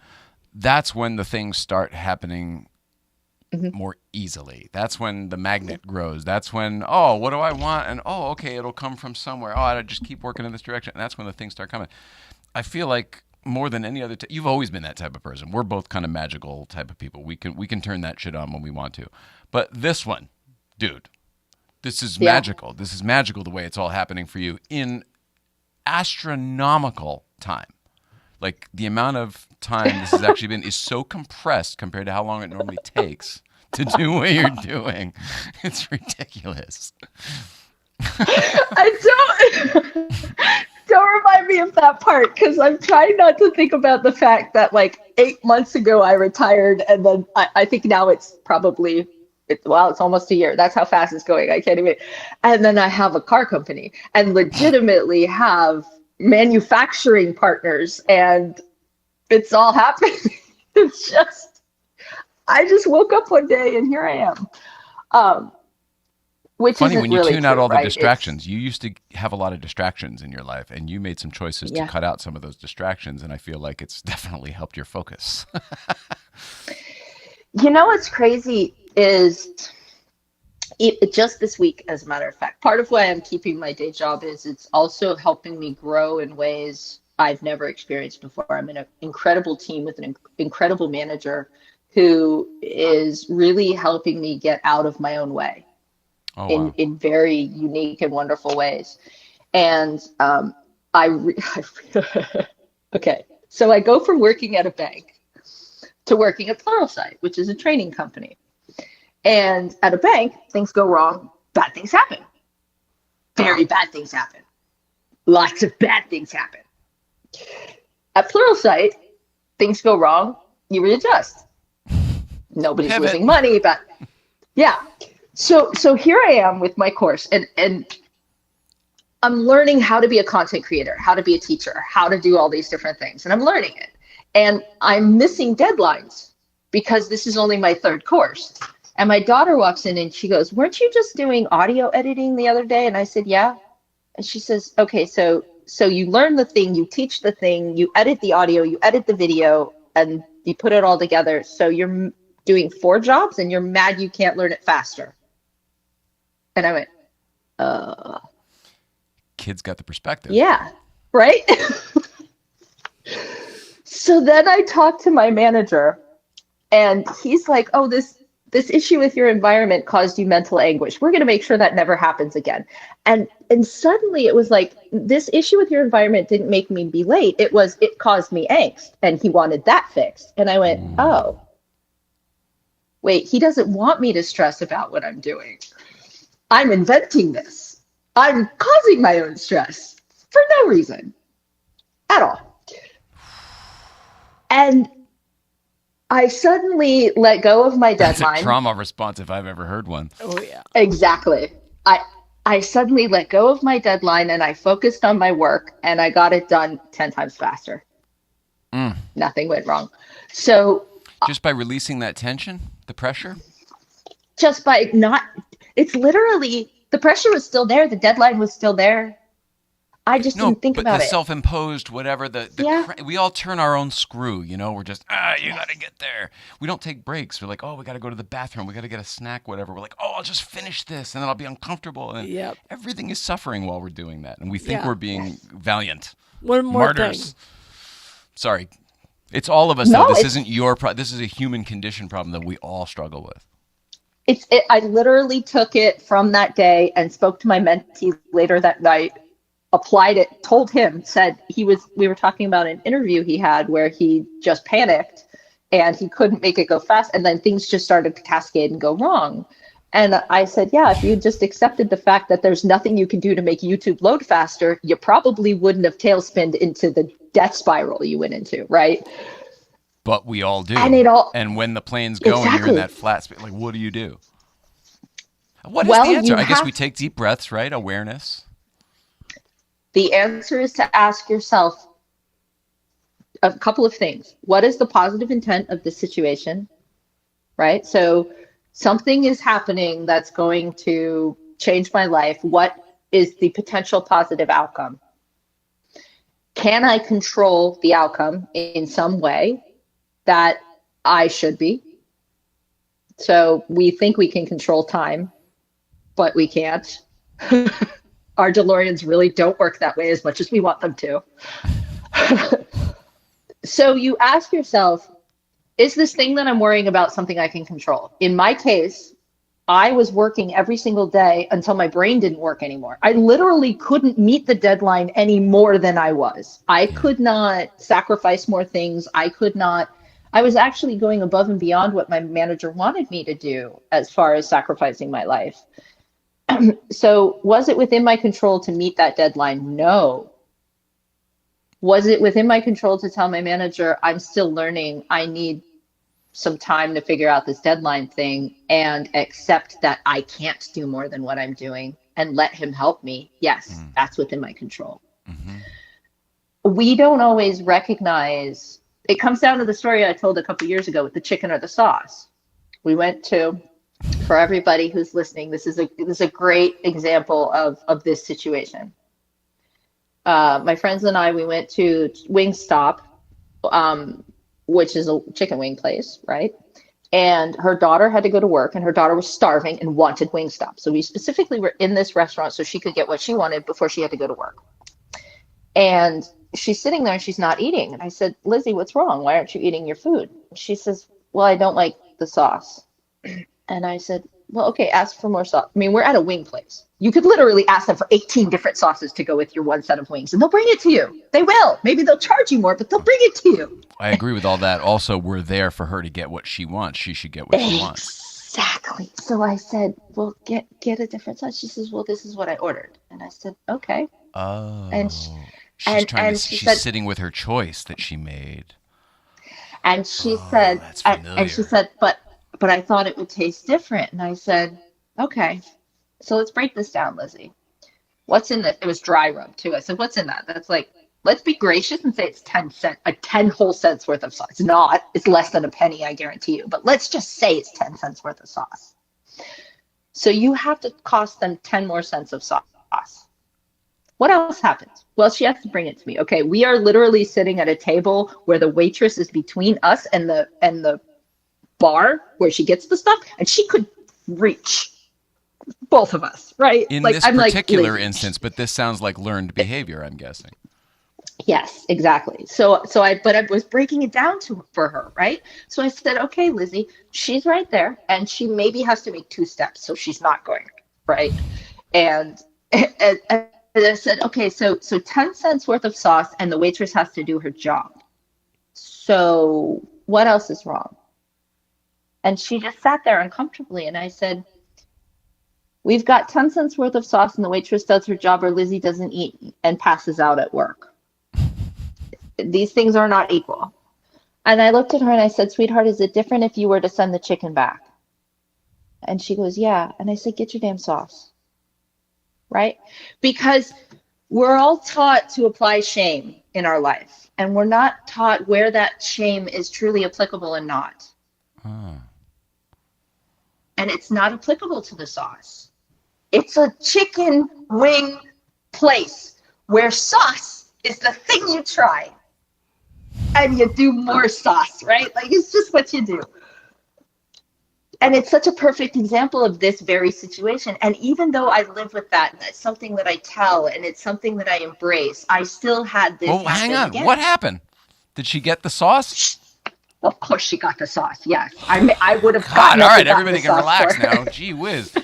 that's when the things start happening more easily. That's when the magnet grows. That's when, oh, what do I want? And oh, okay, it'll come from somewhere. Oh, I just keep working in this direction. And that's when the things start coming. I feel like more than any other, you've always been that type of person. We're both kind of magical type of people. We can turn that shit on when we want to. But this one, dude, this is magical. This is magical the way it's all happening for you in astronomical time. Like the amount of time this has actually been is so compressed compared to how long it normally takes to do what you're doing. It's ridiculous. Don't remind me of that part, because I'm trying not to think about the fact that like 8 months ago I retired, and then I think now it's probably it's almost a year. That's how fast it's going. I can't even. And then I have a car company and legitimately have manufacturing partners, and it's all happening. It's just, I just woke up one day and here I am. Which funny isn't when you really tune true, out all the right? distractions. You used to have a lot of distractions in your life, and you made some choices to cut out some of those distractions, and I feel like it's definitely helped your focus. You know what's crazy is just this week, as a matter of fact, part of why I'm keeping my day job is it's also helping me grow in ways I've never experienced before. I'm in an incredible team with an incredible manager who is really helping me get out of my own way in very unique and wonderful ways. And okay, so I go from working at a bank to working at Pluralsight, which is a training company. And at a bank, things go wrong, bad things happen. Very bad things happen. Lots of bad things happen. At Pluralsight, things go wrong, you readjust. Nobody's losing money, but yeah. So here I am with my course, and I'm learning how to be a content creator, how to be a teacher, how to do all these different things, and I'm learning it. And I'm missing deadlines because this is only my third course. And my daughter walks in and she goes, "Weren't you just doing audio editing the other day?" And I said, "Yeah." And she says, "Okay, so you learn the thing, you teach the thing, you edit the audio, you edit the video, and you put it all together. So you're doing 4 jobs and you're mad you can't learn it faster." And I went, Kids got the perspective. Yeah, right? So then I talked to my manager, and he's like, "Oh, this issue with your environment caused you mental anguish. We're going to make sure that never happens again." And suddenly it was like, this issue with your environment didn't make me be late. It caused me angst, and he wanted that fixed. And I went, "Oh, wait, he doesn't want me to stress about what I'm doing. I'm inventing this. I'm causing my own stress for no reason at all. And I suddenly let go of my deadline. That's a trauma response if I've ever heard one. Oh yeah. Exactly. I suddenly let go of my deadline and I focused on my work and I got it done 10 times faster. Nothing went wrong. So just by releasing that tension, the pressure? Just by not, it's literally, the pressure was still there. The deadline was still there. I just didn't think about it. But the self-imposed, whatever, we all turn our own screw, you know? We're just, you got to get there. We don't take breaks. We're like, oh, we got to go to the bathroom. We got to get a snack, whatever. We're like, oh, I'll just finish this, and then I'll be uncomfortable. And everything is suffering while we're doing that. And we think we're being valiant. One more Martyrs. thing. Sorry. It's all of us, though. This isn't your problem. This is a human condition problem that we all struggle with. I literally took it from that day and spoke to my mentee later that night, applied it, told him, said we were talking about an interview he had where he just panicked and he couldn't make it go fast. And then things just started to cascade and go wrong. And I said, yeah, if you just accepted the fact that there's nothing you can do to make YouTube load faster, you probably wouldn't have tailspinned into the death spiral you went into, right? But we all do. And when the plane's going, you're in that flat space. Like, what do you do? What is the answer? I guess we take deep breaths, right? Awareness. The answer is to ask yourself a couple of things. What is the positive intent of this situation, right? So something is happening that's going to change my life. What is the potential positive outcome? Can I control the outcome in some way that I should be? So we think we can control time, but we can't. Our DeLoreans really don't work that way as much as we want them to. So you ask yourself, is this thing that I'm worrying about something I can control? In my case, I was working every single day until my brain didn't work anymore. I literally couldn't meet the deadline any more than I was. I could not sacrifice more things. I was actually going above and beyond what my manager wanted me to do as far as sacrificing my life. So was it within my control to meet that deadline? No. Was it within my control to tell my manager, I'm still learning, I need some time to figure out this deadline thing and accept that I can't do more than what I'm doing and let him help me? Yes, that's within my control. We don't always recognize, it comes down to the story I told a couple years ago with the chicken or the sauce. We went to, for everybody who's listening, this is a great example of this situation. My friends and I, we went to Wingstop, which is a chicken wing place, right? And her daughter had to go to work, and her daughter was starving and wanted Wingstop. So we specifically were in this restaurant so she could get what she wanted before she had to go to work. And she's sitting there and she's not eating. And I said, Lizzie, what's wrong? Why aren't you eating your food? She says, well, I don't like the sauce. And I said, well, okay, ask for more sauce. I mean, we're at a wing place. You could literally ask them for 18 different sauces to go with your one set of wings, and they'll bring it to you. They will. Maybe they'll charge you more, but they'll bring it to you. I agree with all that. Also, we're there for her to get what she wants. She should get what she wants. Exactly. So I said, well, get a different sauce. She says, well, this is what I ordered. And I said, okay. Oh. And she's sitting with her choice that she made. And she said, that's and she said, but I thought it would taste different. And I said, okay, so let's break this down, Lizzie. What's in this? It was dry rub too. I said, what's in that? That's like, let's be gracious and say it's 10 whole cents worth of sauce. It's not, it's less than a penny, I guarantee you. But let's just say it's 10 cents worth of sauce. So you have to cost them 10 more cents of sauce. What else happens? Well, she has to bring it to me. Okay, we are literally sitting at a table where the waitress is between us and the bar where she gets the stuff, and she could reach both of us, right? In this particular instance, but this sounds like learned behavior, I'm guessing. Yes, exactly. So I was breaking it down for her, right? So I said, okay, Lizzie, she's right there, and she maybe has to make 2 steps, so she's not going, right? And I said, okay, so 10 cents worth of sauce, and the waitress has to do her job. So what else is wrong? And she just sat there uncomfortably. And I said, we've got 10 cents worth of sauce and the waitress does her job or Lizzie doesn't eat and passes out at work. These things are not equal. And I looked at her and I said, sweetheart, is it different if you were to send the chicken back? And she goes, yeah. And I said, get your damn sauce. Right? Because we're all taught to apply shame in our life. And we're not taught where that shame is truly applicable and not. And it's not applicable to the sauce. It's a chicken wing place where sauce is the thing you try. And you do more sauce, right? Like, it's just what you do. And it's such a perfect example of this very situation. And even though I live with that, and it's something that I tell, and it's something that I embrace, I still had this. Well, hang on. Again. What happened? Did she get the sauce? Of course she got the sauce, yes. I would have gotten all right, everybody can relax now. Gee whiz.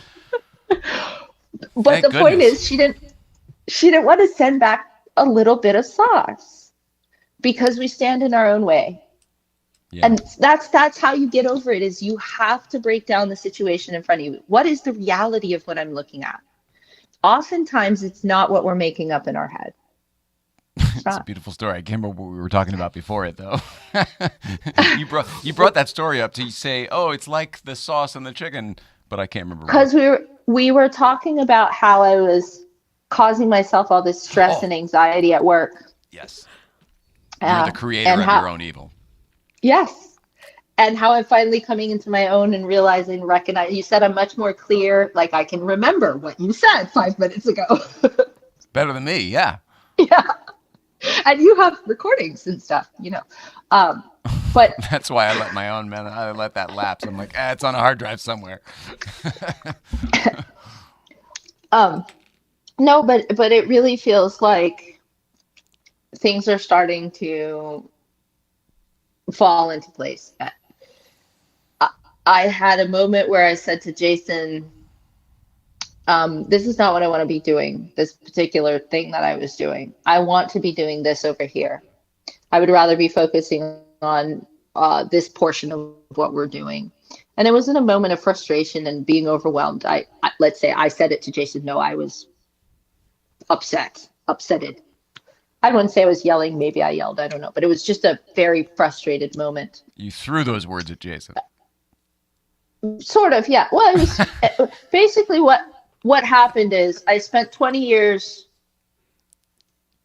But the point is, she didn't want to send back a little bit of sauce because we stand in our own way. Yeah. And that's how you get over it, is you have to break down the situation in front of you. What is the reality of what I'm looking at? Oftentimes, it's not what we're making up in our head. It's a beautiful story. I can't remember what we were talking about before it, though. you brought that story up to say, oh, it's like the sauce and the chicken, but I can't remember. Because we were talking about how I was causing myself all this stress and anxiety at work. Yes. You're the creator of your own evil. Yes. And how I'm finally coming into my own and recognize, you said I'm much more clear, like I can remember what you said 5 minutes ago. Better than me, yeah. Yeah. And you have recordings and stuff, but that's why I let that lapse. I'm like, it's on a hard drive somewhere. No, but it really feels like things are starting to fall into place. I had a moment where I said to Jason, this is not what I want to be doing, this particular thing that I was doing. I want to be doing this over here. I would rather be focusing on this portion of what we're doing. And it was in a moment of frustration and being overwhelmed. Let's say I said it to Jason. No, I was upsetted. I wouldn't say I was yelling. Maybe I yelled. I don't know. But it was just a very frustrated moment. You threw those words at Jason. Sort of, yeah. Well, it was basically what happened is I spent 20 years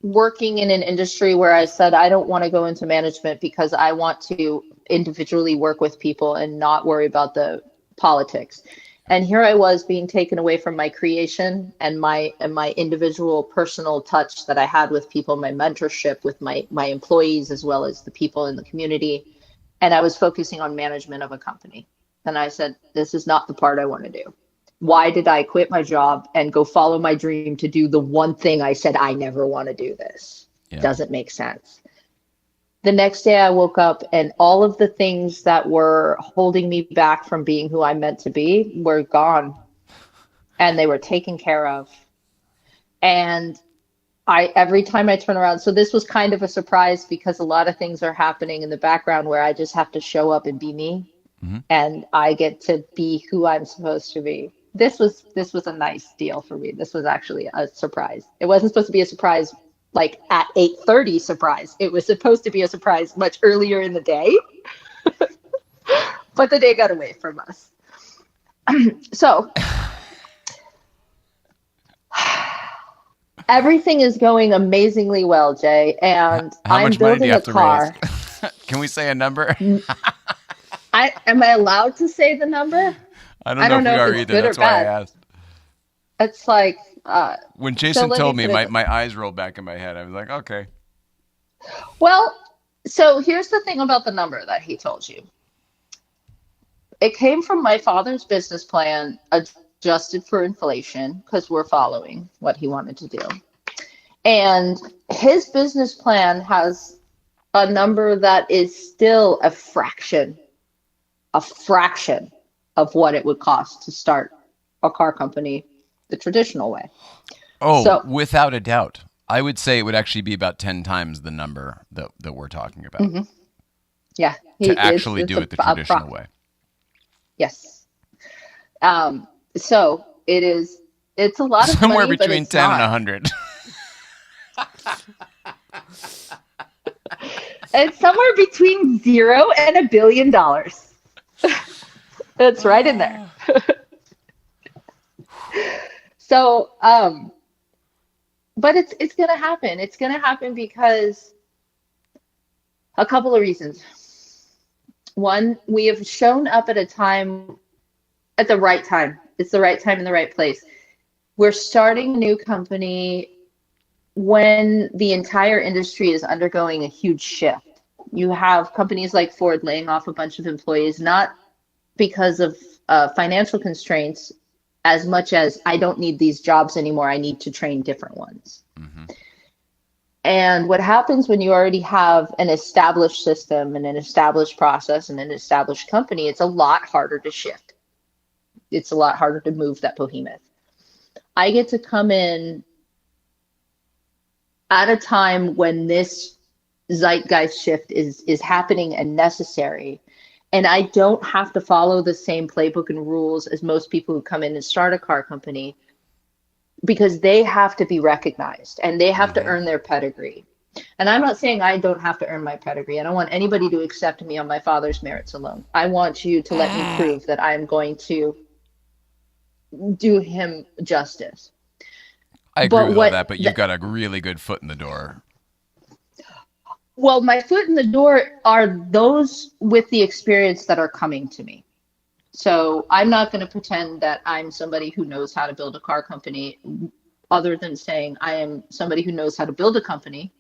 working in an industry where I said I don't want to go into management because I want to individually work with people and not worry about the politics. And here I was being taken away from my creation and my individual personal touch that I had with people, my mentorship with my employees, as well as the people in the community. And I was focusing on management of a company. And I said, this is not the part I want to do. Why did I quit my job and go follow my dream to do the one thing I said I never want to do this? Yeah. Doesn't make sense. The next day I woke up and all of the things that were holding me back from being who I meant to be were gone, and they were taken care of. And every time I turn around, so this was kind of a surprise because a lot of things are happening in the background where I just have to show up and be me. Mm-hmm. And I get to be who I'm supposed to be. This was a nice deal for me. This was actually a surprise. It wasn't supposed to be a surprise like at 8:30 surprise. It was supposed to be a surprise much earlier in the day. But the day got away from us. So everything is going amazingly well, Jay. And I'm building a car. Can we say a number? Am I allowed to say the number? I don't know if we are either. That's why I asked. It's like when Jason told me, my eyes rolled back in my head. I was like, okay. Well, so here's the thing about the number that he told you. It came from my father's business plan, adjusted for inflation, because we're following what he wanted to do. And his business plan has a number that is still a fraction of what it would cost to start a car company the traditional way. Oh, so, without a doubt. I would say it would actually be about 10 times the number that we're talking about. Mm-hmm. Yeah. To actually do it the traditional way. Yes. So it's a lot of Somewhere money, but between it's 10 and not. 100. It's somewhere between $0 and $1 billion. It's right in there. So, but it's gonna happen. It's gonna happen because a couple of reasons. One, we have shown up at a time, at the right time. It's the right time in the right place. We're starting a new company when the entire industry is undergoing a huge shift. You have companies like Ford laying off a bunch of employees, not because of financial constraints, as much as I don't need these jobs anymore. I need to train different ones. Mm-hmm. And what happens when you already have an established system and an established process and an established company, it's a lot harder to shift. It's a lot harder to move that behemoth. I get to come in at a time when this zeitgeist shift is happening and necessary. And I don't have to follow the same playbook and rules as most people who come in and start a car company, because they have to be recognized and they have to earn their pedigree. And I'm not saying I don't have to earn my pedigree. I don't want anybody to accept me on my father's merits alone. I want you to let me prove that I'm going to do him justice. I agree with all that, but you've got a really good foot in the door. Well, my foot in the door are those with the experience that are coming to me. So I'm not going to pretend that I'm somebody who knows how to build a car company, other than saying I am somebody who knows how to build a company,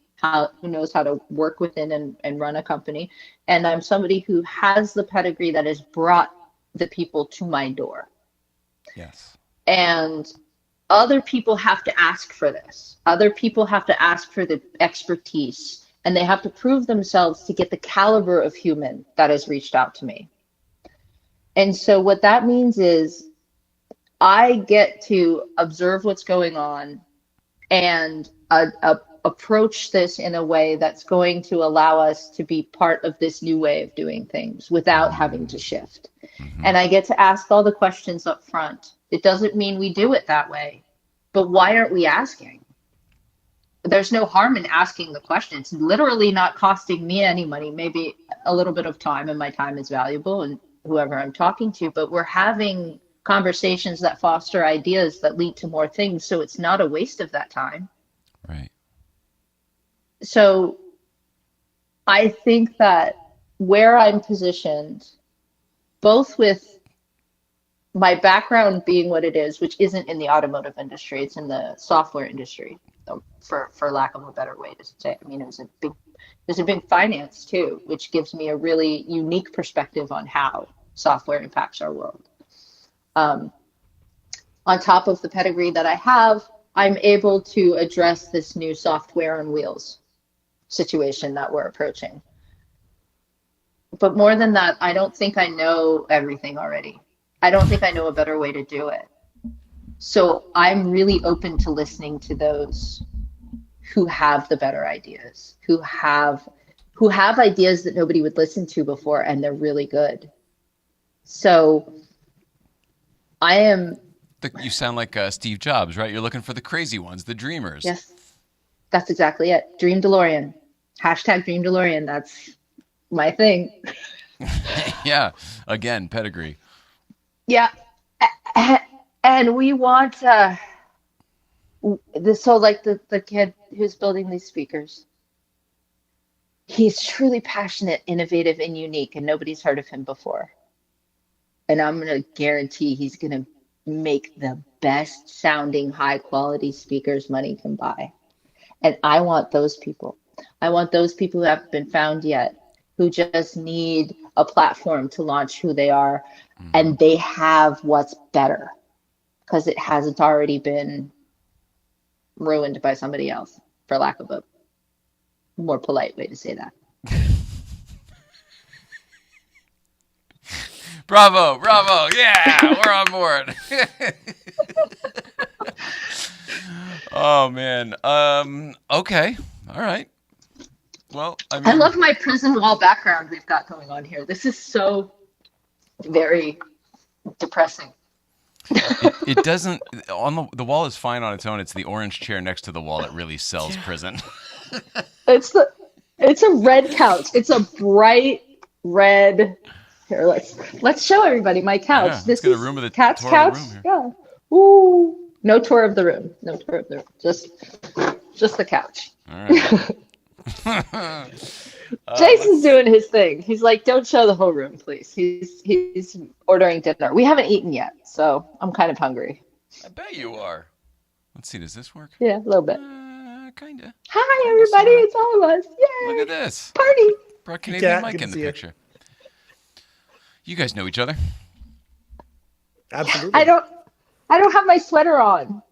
who knows how to work within and run a company. And I'm somebody who has the pedigree that has brought the people to my door. Yes. And other people have to ask for this. Other people have to ask for the expertise, and they have to prove themselves to get the caliber of human that has reached out to me. And so what that means is I get to observe what's going on and approach this in a way that's going to allow us to be part of this new way of doing things without having to shift. Mm-hmm. And I get to ask all the questions up front. It doesn't mean we do it that way, but why aren't we asking? There's no harm in asking the question. It's literally not costing me any money, maybe a little bit of time, and my time is valuable, and whoever I'm talking to, but we're having conversations that foster ideas that lead to more things. So it's not a waste of that time. Right. So I think that where I'm positioned, both with my background being what it is, which isn't in the automotive industry, it's in the software industry, for lack of a better way to say it. I mean, there's a big finance too, which gives me a really unique perspective on how software impacts our world. On top of the pedigree that I have, I'm able to address this new software on wheels situation that we're approaching. But more than that, I don't think I know everything already. I don't think I know a better way to do it. So I'm really open to listening to those who have the better ideas, who have ideas that nobody would listen to before, and they're really good. So I am. You sound like Steve Jobs, right? You're looking for the crazy ones, the dreamers. Yes, that's exactly it. Dream DeLorean. Hashtag Dream DeLorean. That's my thing. Yeah. Again, pedigree. Yeah. And we want so like the kid who's building these speakers. He's truly passionate, innovative, and unique, and nobody's heard of him before. And I'm going to guarantee he's going to make the best sounding, high quality speakers money can buy. And I want those people. I want those people who haven't been found yet, who just need a platform to launch who they are. Mm-hmm. And they have what's better, because it hasn't already been ruined by somebody else, for lack of a more polite way to say that. Bravo. Yeah, we're on board. Oh, man. Okay. All right. Well, I love my prison wall background we've got going on here. This is so very depressing. It doesn't. On the wall is fine on its own. It's the orange chair next to the wall that really sells prison. It's a red couch. It's a bright red. Here, let's show everybody my couch. Yeah, this get a is room with a Cat's tour of couch. the room here. Yeah. Ooh. No tour of the room. No tour of the room. Just the couch. All right. Jason's doing his thing. He's like, don't show the whole room, please. He's ordering dinner. We haven't eaten yet, so I'm kind of hungry. I bet you are. Let's see. Does this work? Yeah, a little bit. Kinda. Hi, everybody. It's all of us. Yay. Look at this. Party. Brought Canadian Cat, Mike good in to the see you. picture. You guys know each other. Absolutely. I don't have my sweater on.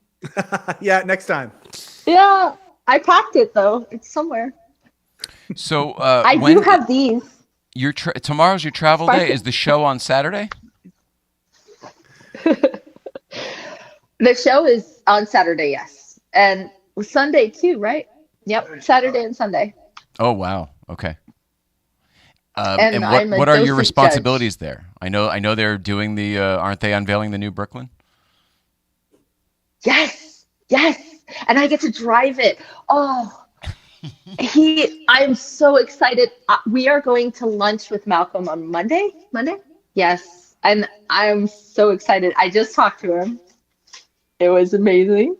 Yeah, next time. Yeah, I packed it though. It's somewhere. So I do have these. Tomorrow's your travel day. Is the show on Saturday? The show is on Saturday, yes, and Sunday too, right? Yep, Saturday and Sunday. Oh wow. Okay. And I'm a what are your docent responsibilities there? I know they're doing the. Aren't they unveiling the new Brooklyn? Yes, and I get to drive it. Oh, I'm so excited. We are going to lunch with Malcolm on Monday. Yes, and I'm so excited. I just talked to him. It was amazing.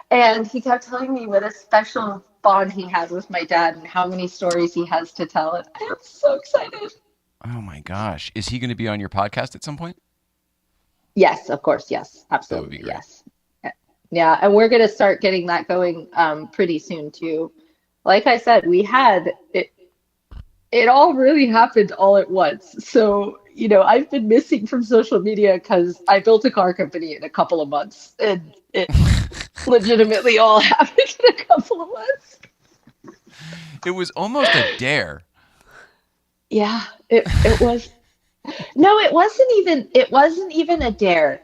And he kept telling me what a special bond he had with my dad and how many stories he has to tell. And I am so excited. Oh my gosh. Is he going to be on your podcast at some point? Yes, of course. Yes, absolutely. That would be great. Yes. Yeah, and we're going to start getting that going pretty soon too. Like I said, we had it. It all really happened all at once. So, I've been missing from social media because I built a car company in a couple of months, and it legitimately all happened in a couple of months. It was almost a dare. Yeah, it was. No, it wasn't even a dare.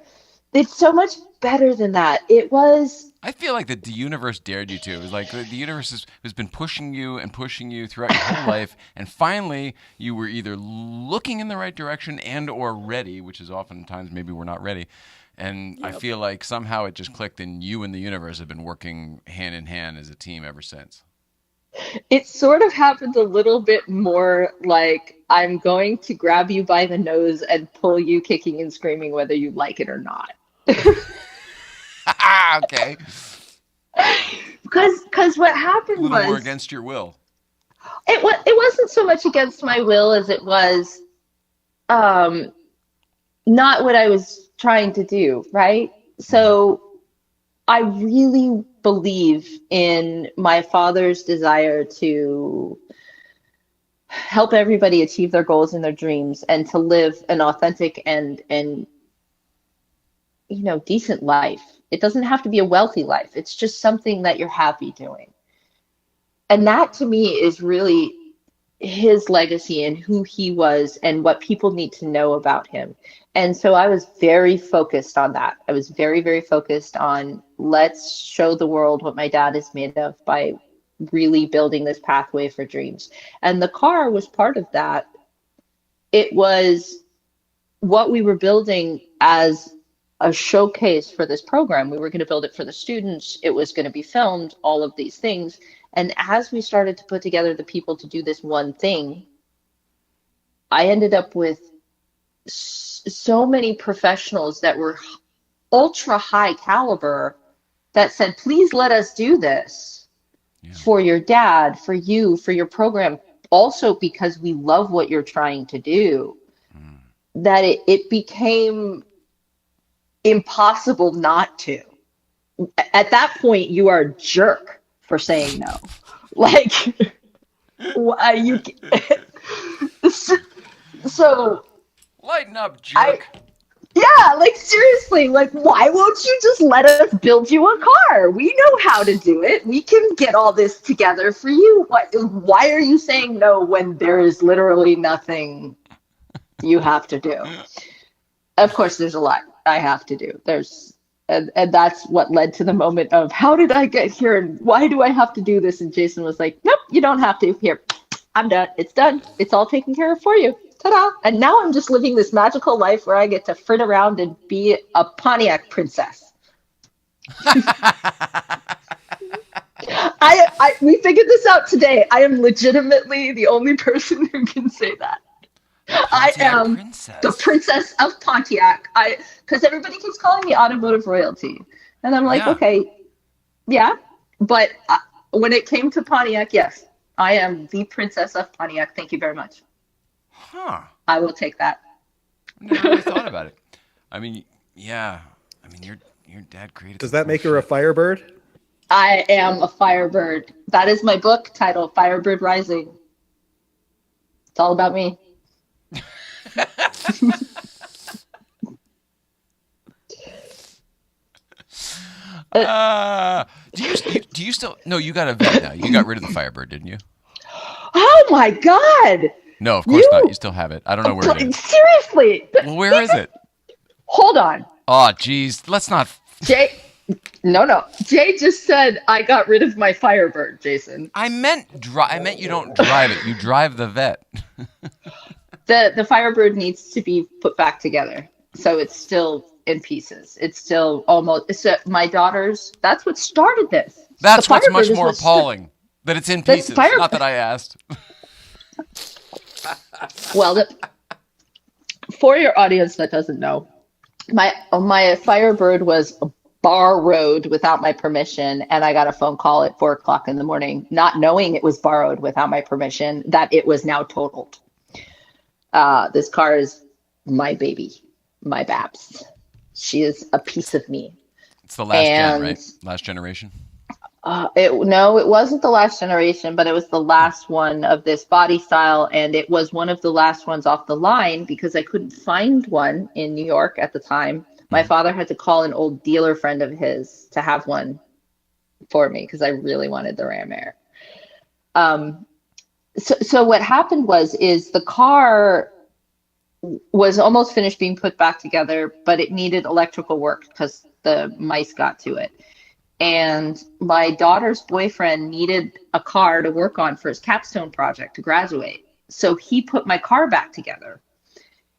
It's so much better than that. It was. I feel like the universe dared you to. It was like the universe has been pushing you throughout your whole life, and finally you were either looking in the right direction and or ready, which is oftentimes maybe we're not ready. And I feel like somehow it just clicked, and you and the universe have been working hand in hand as a team ever since. It sort of happened a little bit more like I'm going to grab you by the nose and pull you kicking and screaming whether you like it or not. Okay. Because what happened A little more was against your will. it wasn't so much against my will as it was not what I was trying to do, right? So I really believe in my father's desire to help everybody achieve their goals and their dreams and to live an authentic and decent life. It doesn't have to be a wealthy life. It's just something that you're happy doing. And that to me is really his legacy and who he was and what people need to know about him. And so I was very focused on that. I was very, very focused on let's show the world what my dad is made of by really building this pathway for dreams. And the car was part of that. It was what we were building as a showcase for this program. We were going to build it for the students. It was going to be filmed, all of these things. And as we started to put together the people to do this one thing, I ended up with so many professionals that were ultra high caliber that said, please let us do this for your dad, for you, for your program. Also because we love what you're trying to do, that it became impossible not to. At that point, you are a jerk for saying no. Like, why you? So lighten up, jerk. Yeah, like seriously, like why won't you just let us build you a car? We know how to do it. We can get all this together for you. Why are you saying no when there is literally nothing you have to do? Of course, there's a lot I have to do. And that's what led to the moment of how did I get here and why do I have to do this? And Jason was like, nope, you don't have to. Here, I'm done. It's done. It's all taken care of for you. Ta-da! And now I'm just living this magical life where I get to frit around and be a Pontiac princess. We figured this out today. I am legitimately the only person who can say that. I am the princess of Pontiac. Because everybody keeps calling me automotive royalty. And I'm like, okay, yeah. But when it came to Pontiac, yes, I am the princess of Pontiac. Thank you very much. Huh. I will take that. I never really thought about it. I mean, yeah. I mean, your dad created. Does that make her a Firebird? I am a Firebird. That is my book title, Firebird Rising. It's all about me. Do you still? No, you got a vet now. You got rid of the Firebird, didn't you? Oh my God! No, of course not. You still have it. I don't know where it is. Seriously? Well, where is it? Hold on. Oh, geez. Let's not. Jay, no. Jay just said I got rid of my Firebird, Jason. I meant you don't drive it. You drive the vet. The Firebird needs to be put back together. So it's still in pieces. It's still almost. My daughter's. That's what started this. That's what's much more appalling. That it's in pieces. Not that I asked. Well, for your audience that doesn't know, my Firebird was borrowed without my permission, and I got a phone call at 4:00 in the morning, not knowing it was borrowed without my permission, that it was now totaled. This car is my baby, my Babs. She is a piece of me. It's the last gen, right? Last generation. No, it wasn't the last generation, but it was the last one of this body style, and it was one of the last ones off the line because I couldn't find one in New York at the time. My father had to call an old dealer friend of his to have one for me because I really wanted the Ram Air. So what happened is the car was almost finished being put back together, but it needed electrical work because the mice got to it. And my daughter's boyfriend needed a car to work on for his capstone project to graduate. So he put my car back together.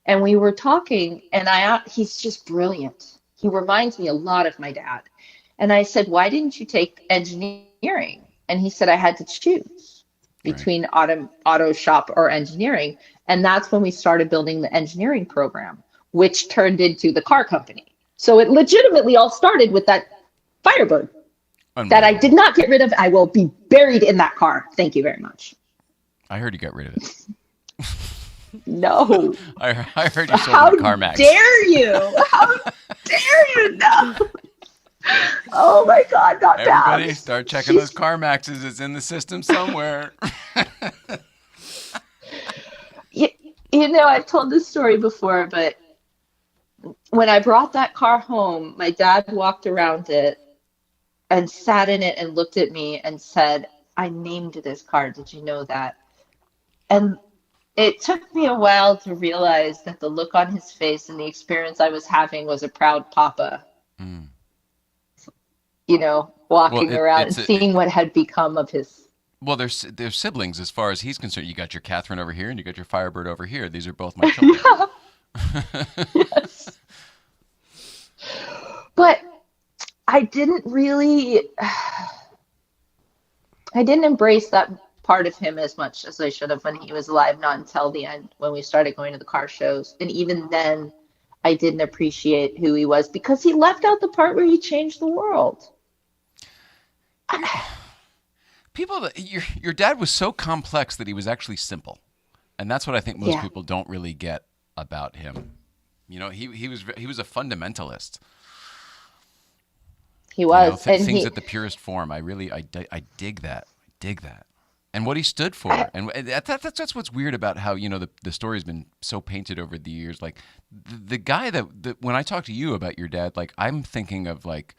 And we were talking, and he's just brilliant. He reminds me a lot of my dad. And I said, why didn't you take engineering? And he said, I had to choose between auto shop or engineering. And that's when we started building the engineering program, which turned into the car company. So it legitimately all started with that Firebird that I did not get rid of. I will be buried in that car. Thank you very much. I heard you got rid of it. No. I heard you sold it to CarMax. How dare you? How dare you? No. Oh my God, not Everybody Babs. start checking those CarMaxes. It's in the system somewhere. You know, I've told this story before, but when I brought that car home, my dad walked around it and sat in it and looked at me and said, I named this car. Did you know that? And it took me a while to realize that the look on his face and the experience I was having was a proud papa. Mm. You know, walking around and seeing what had become of his. Well, they're siblings as far as he's concerned. You got your Catherine over here and you got your Firebird over here. These are both my children. Yes. But I didn't embrace that part of him as much as I should have when he was alive, not until the end when we started going to the car shows. And even then, I didn't appreciate who he was because he left out the part where he changed the world. Your dad was so complex that he was actually simple. And that's what I think most people don't really get about him. You know, he was a fundamentalist. He was. You know, things at the purest form. I dig that. And what he stood for. And that's what's weird about how, you know, the story's been so painted over the years. Like the guy that when I talk to you about your dad, like I'm thinking of like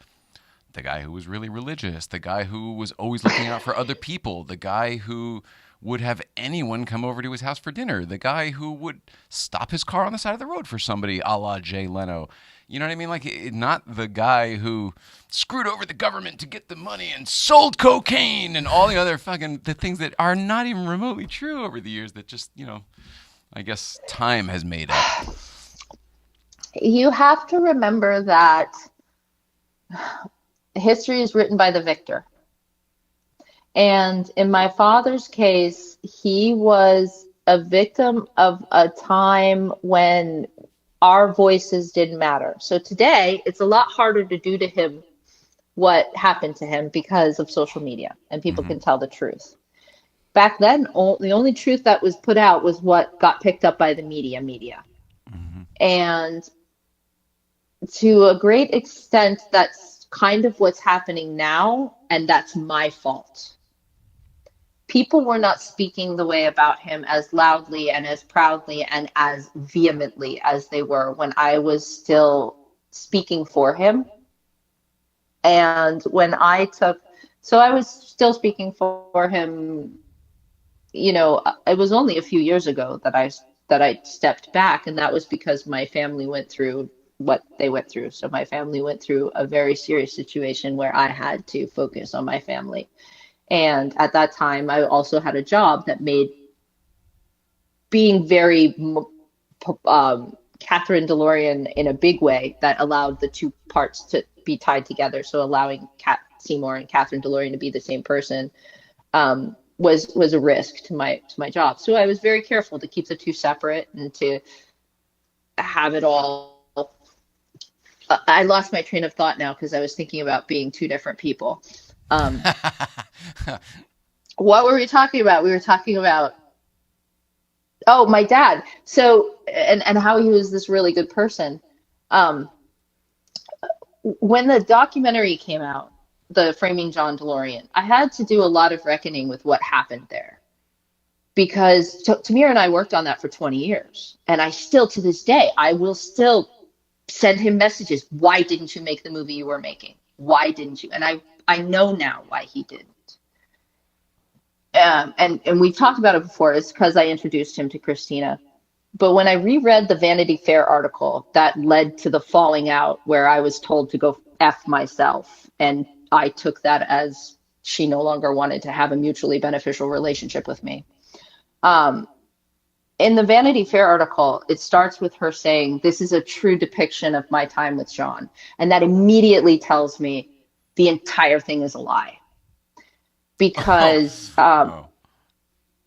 the guy who was really religious, the guy who was always looking out for other people, the guy who would have anyone come over to his house for dinner, the guy who would stop his car on the side of the road for somebody, a la Jay Leno. You know what I mean? Like, not the guy who screwed over the government to get the money and sold cocaine and all the other the things that are not even remotely true over the years that just, you know, I guess time has made up. You have to remember that history is written by the victor. And in my father's case, he was a victim of a time when our voices didn't matter. So today, it's a lot harder to do to him what happened to him because of social media and people can tell the truth. Back then, the only truth that was put out was what got picked up by the media. And to a great extent, that's kind of what's happening now, and that's my fault. People were not speaking the way about him as loudly and as proudly and as vehemently as they were when I was still speaking for him. And when I was still speaking for him, it was only a few years ago that I stepped back, and that was because my family went through what they went through. So my family went through a very serious situation where I had to focus on my family. And at that time, I also had a job that made being very Catherine DeLorean in a big way that allowed the two parts to be tied together. So allowing Kat Seymour and Catherine DeLorean to be the same person was a risk to my job. So I was very careful to keep the two separate and to have it all. I lost my train of thought now because I was thinking about being two different people. What were we talking about? We were talking about, my dad. So, and how he was this really good person. When the documentary came out, the Framing John DeLorean, I had to do a lot of reckoning with what happened there. Because Tamir and I worked on that for 20 years. And I still, to this day, I will still send him messages. Why didn't you make the movie you were making? Why didn't you? And I know now why he didn't. And we've talked about it before. It's because I introduced him to Christina. But when I reread the Vanity Fair article that led to the falling out where I was told to go F myself, and I took that as she no longer wanted to have a mutually beneficial relationship with me. In the Vanity Fair article, it starts with her saying, "This is a true depiction of my time with John." And that immediately tells me the entire thing is a lie. Because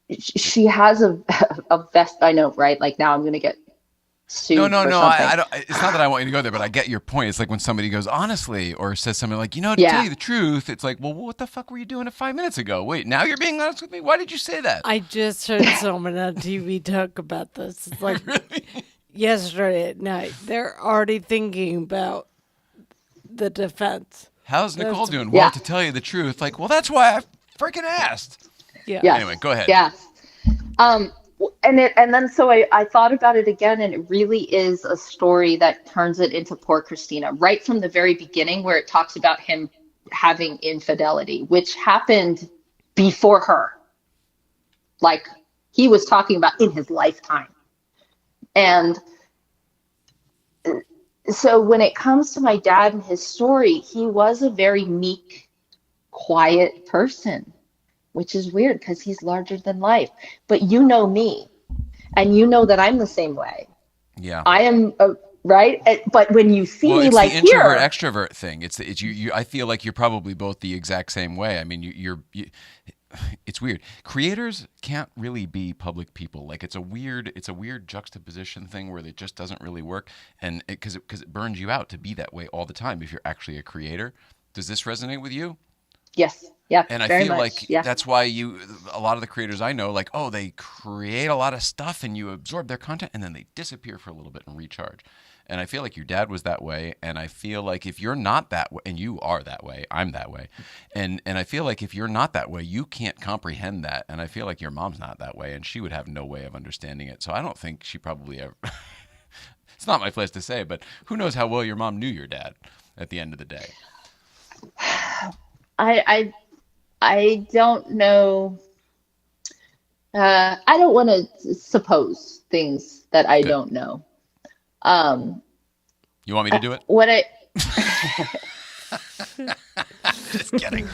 she has a vest. I know, right? Like now I'm going to get sued. No. For I don't. It's not that I want you to go there, but I get your point. It's like when somebody goes honestly or says something like, to tell you the truth, it's like, well, what the fuck were you doing 5 minutes ago? Wait, now you're being honest with me? Why did you say that? I just heard someone on TV talk about this. It's like Really? Yesterday at night. They're already thinking about the defense. How's Nicole doing? Yeah. Well, to tell you the truth, like, well, that's why I freaking asked. Yeah. Yes. Anyway, go ahead. Yeah. And then so I thought about it again, and it really is a story that turns it into poor Christina right from the very beginning, where it talks about him having infidelity, which happened before her. Like he was talking about in his lifetime. And so when it comes to my dad and his story, he was a very meek, quiet person, which is weird because he's larger than life. But you know me, and you know that I'm the same way. Yeah. I am, right? But when you see me it's like the here, introvert extrovert thing. It's you. I feel like you're probably both the exact same way. I mean, you it's weird. Creators can't really be public people. Like it's a weird juxtaposition thing where it just doesn't really work, and because it burns you out to be that way all the time if you're actually a creator. Does this resonate with you? yes, yeah, And I very feel much, like that's why a lot of the creators I know, like, they create a lot of stuff and you absorb their content and then they disappear for a little bit and recharge. And I feel like your dad was that way. And I feel like if you're not that way, and you are that way, I'm that way. And I feel like if you're not that way, you can't comprehend that. And I feel like your mom's not that way and she would have no way of understanding it. So I don't think she probably ever, it's not my place to say, but who knows how well your mom knew your dad at the end of the day. I don't know. I don't want to suppose things that I don't know. You want me to do it? What I Just kidding.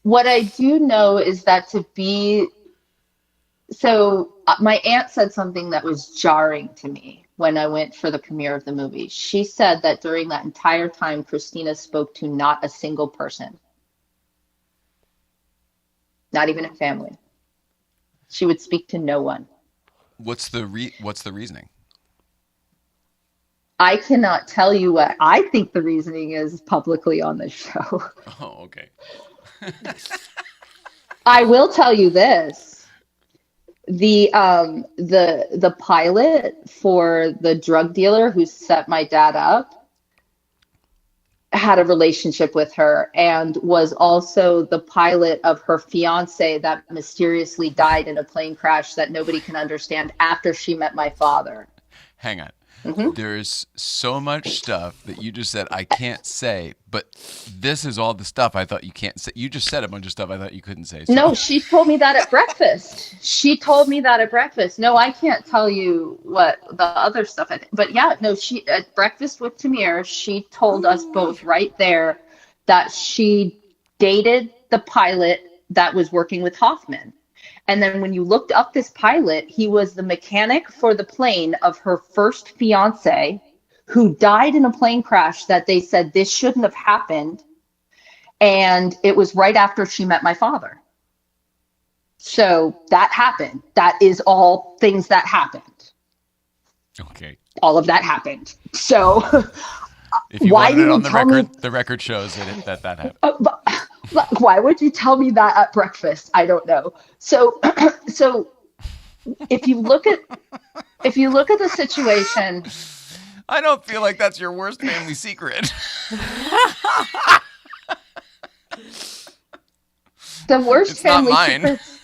What I do know is that to be So my aunt said something that was jarring to me when I went for the premiere of the movie. She said that during that entire time, Christina spoke to not a single person, not even a family. She would speak to no one. What's the reasoning? I cannot tell you what I think the reasoning is publicly on the show. Oh, okay. I will tell you this. The pilot for the drug dealer who set my dad up had a relationship with her and was also the pilot of her fiance that mysteriously died in a plane crash that nobody can understand after she met my father. Hang on. Mm-hmm. There's so much stuff that you just said I can't say, but this is all the stuff I thought you can't say. You just said a bunch of stuff I thought you couldn't say. So. No, she told me that at breakfast. She told me that at breakfast. No, I can't tell you what the other stuff. But yeah, no, she at breakfast with Tamir, she told us both right there that she dated the pilot that was working with Hoffman. And then when you looked up this pilot, he was the mechanic for the plane of her first fiance who died in a plane crash that they said this shouldn't have happened. And it was right after she met my father. So that happened. That is all things that happened. Okay. All of that happened. So if you why wanted it on the record, me, the record shows that happened. Why would you tell me that at breakfast? I don't know. So if you look at the situation, I don't feel like that's your worst family secret. The worst it's family not mine. secrets.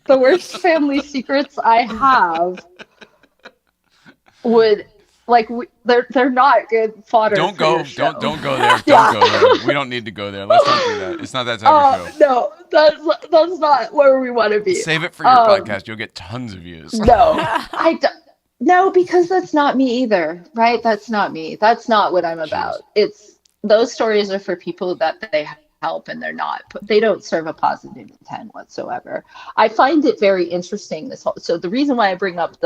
The worst family secrets I have would they're not good fodder. Don't go there. Don't go there. We don't need to go there. Let's not do that. It's not that type of show. No, that's not where we want to be. Save it for your podcast. You'll get tons of views. No, I don't. No, because that's not me either, right? That's not me. That's not what I'm about. It's those stories are for people that they help and they don't serve a positive intent whatsoever. I find it very interesting. So the reason why I bring up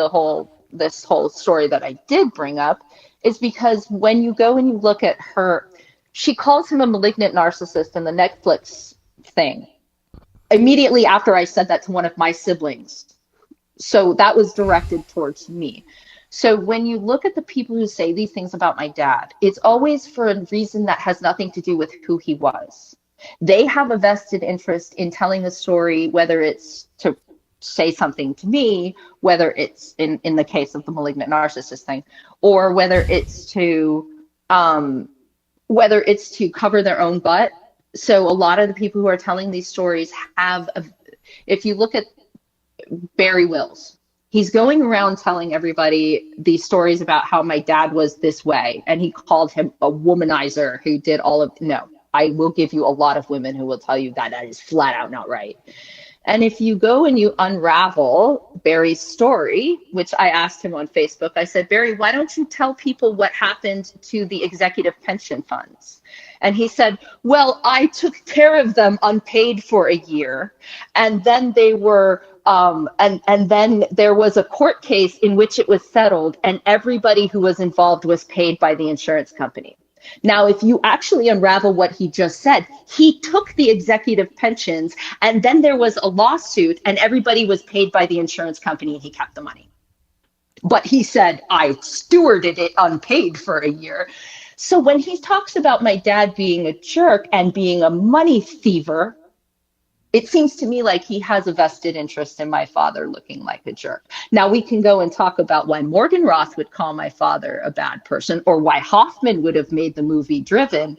this whole story that I did bring up is because when you go and you look at her, she calls him a malignant narcissist in the Netflix thing immediately after I said that to one of my siblings. So that was directed towards me. So when you look at the people who say these things about my dad, it's always for a reason that has nothing to do with who he was. They have a vested interest in telling a story, whether it's to say something to me, whether it's in the case of the malignant narcissist thing, or whether it's to cover their own butt. So a lot of the people who are telling these stories if you look at Barry Wills, he's going around telling everybody these stories about how my dad was this way, and he called him a womanizer who did no, I will give you a lot of women who will tell you that is flat out not right. And if you go and you unravel Barry's story, which I asked him on Facebook, I said, Barry, why don't you tell people what happened to the executive pension funds? And he said, well, I took care of them unpaid for a year. And then they were, and then there was a court case in which it was settled, and everybody who was involved was paid by the insurance company. Now, if you actually unravel what he just said, he took the executive pensions, and then there was a lawsuit, and everybody was paid by the insurance company, and he kept the money. But he said, I stewarded it unpaid for a year. So when he talks about my dad being a jerk and being a money thiever, it seems to me like he has a vested interest in my father looking like a jerk. Now, we can go and talk about why Morgan Roth would call my father a bad person, or why Hoffman would have made the movie Driven.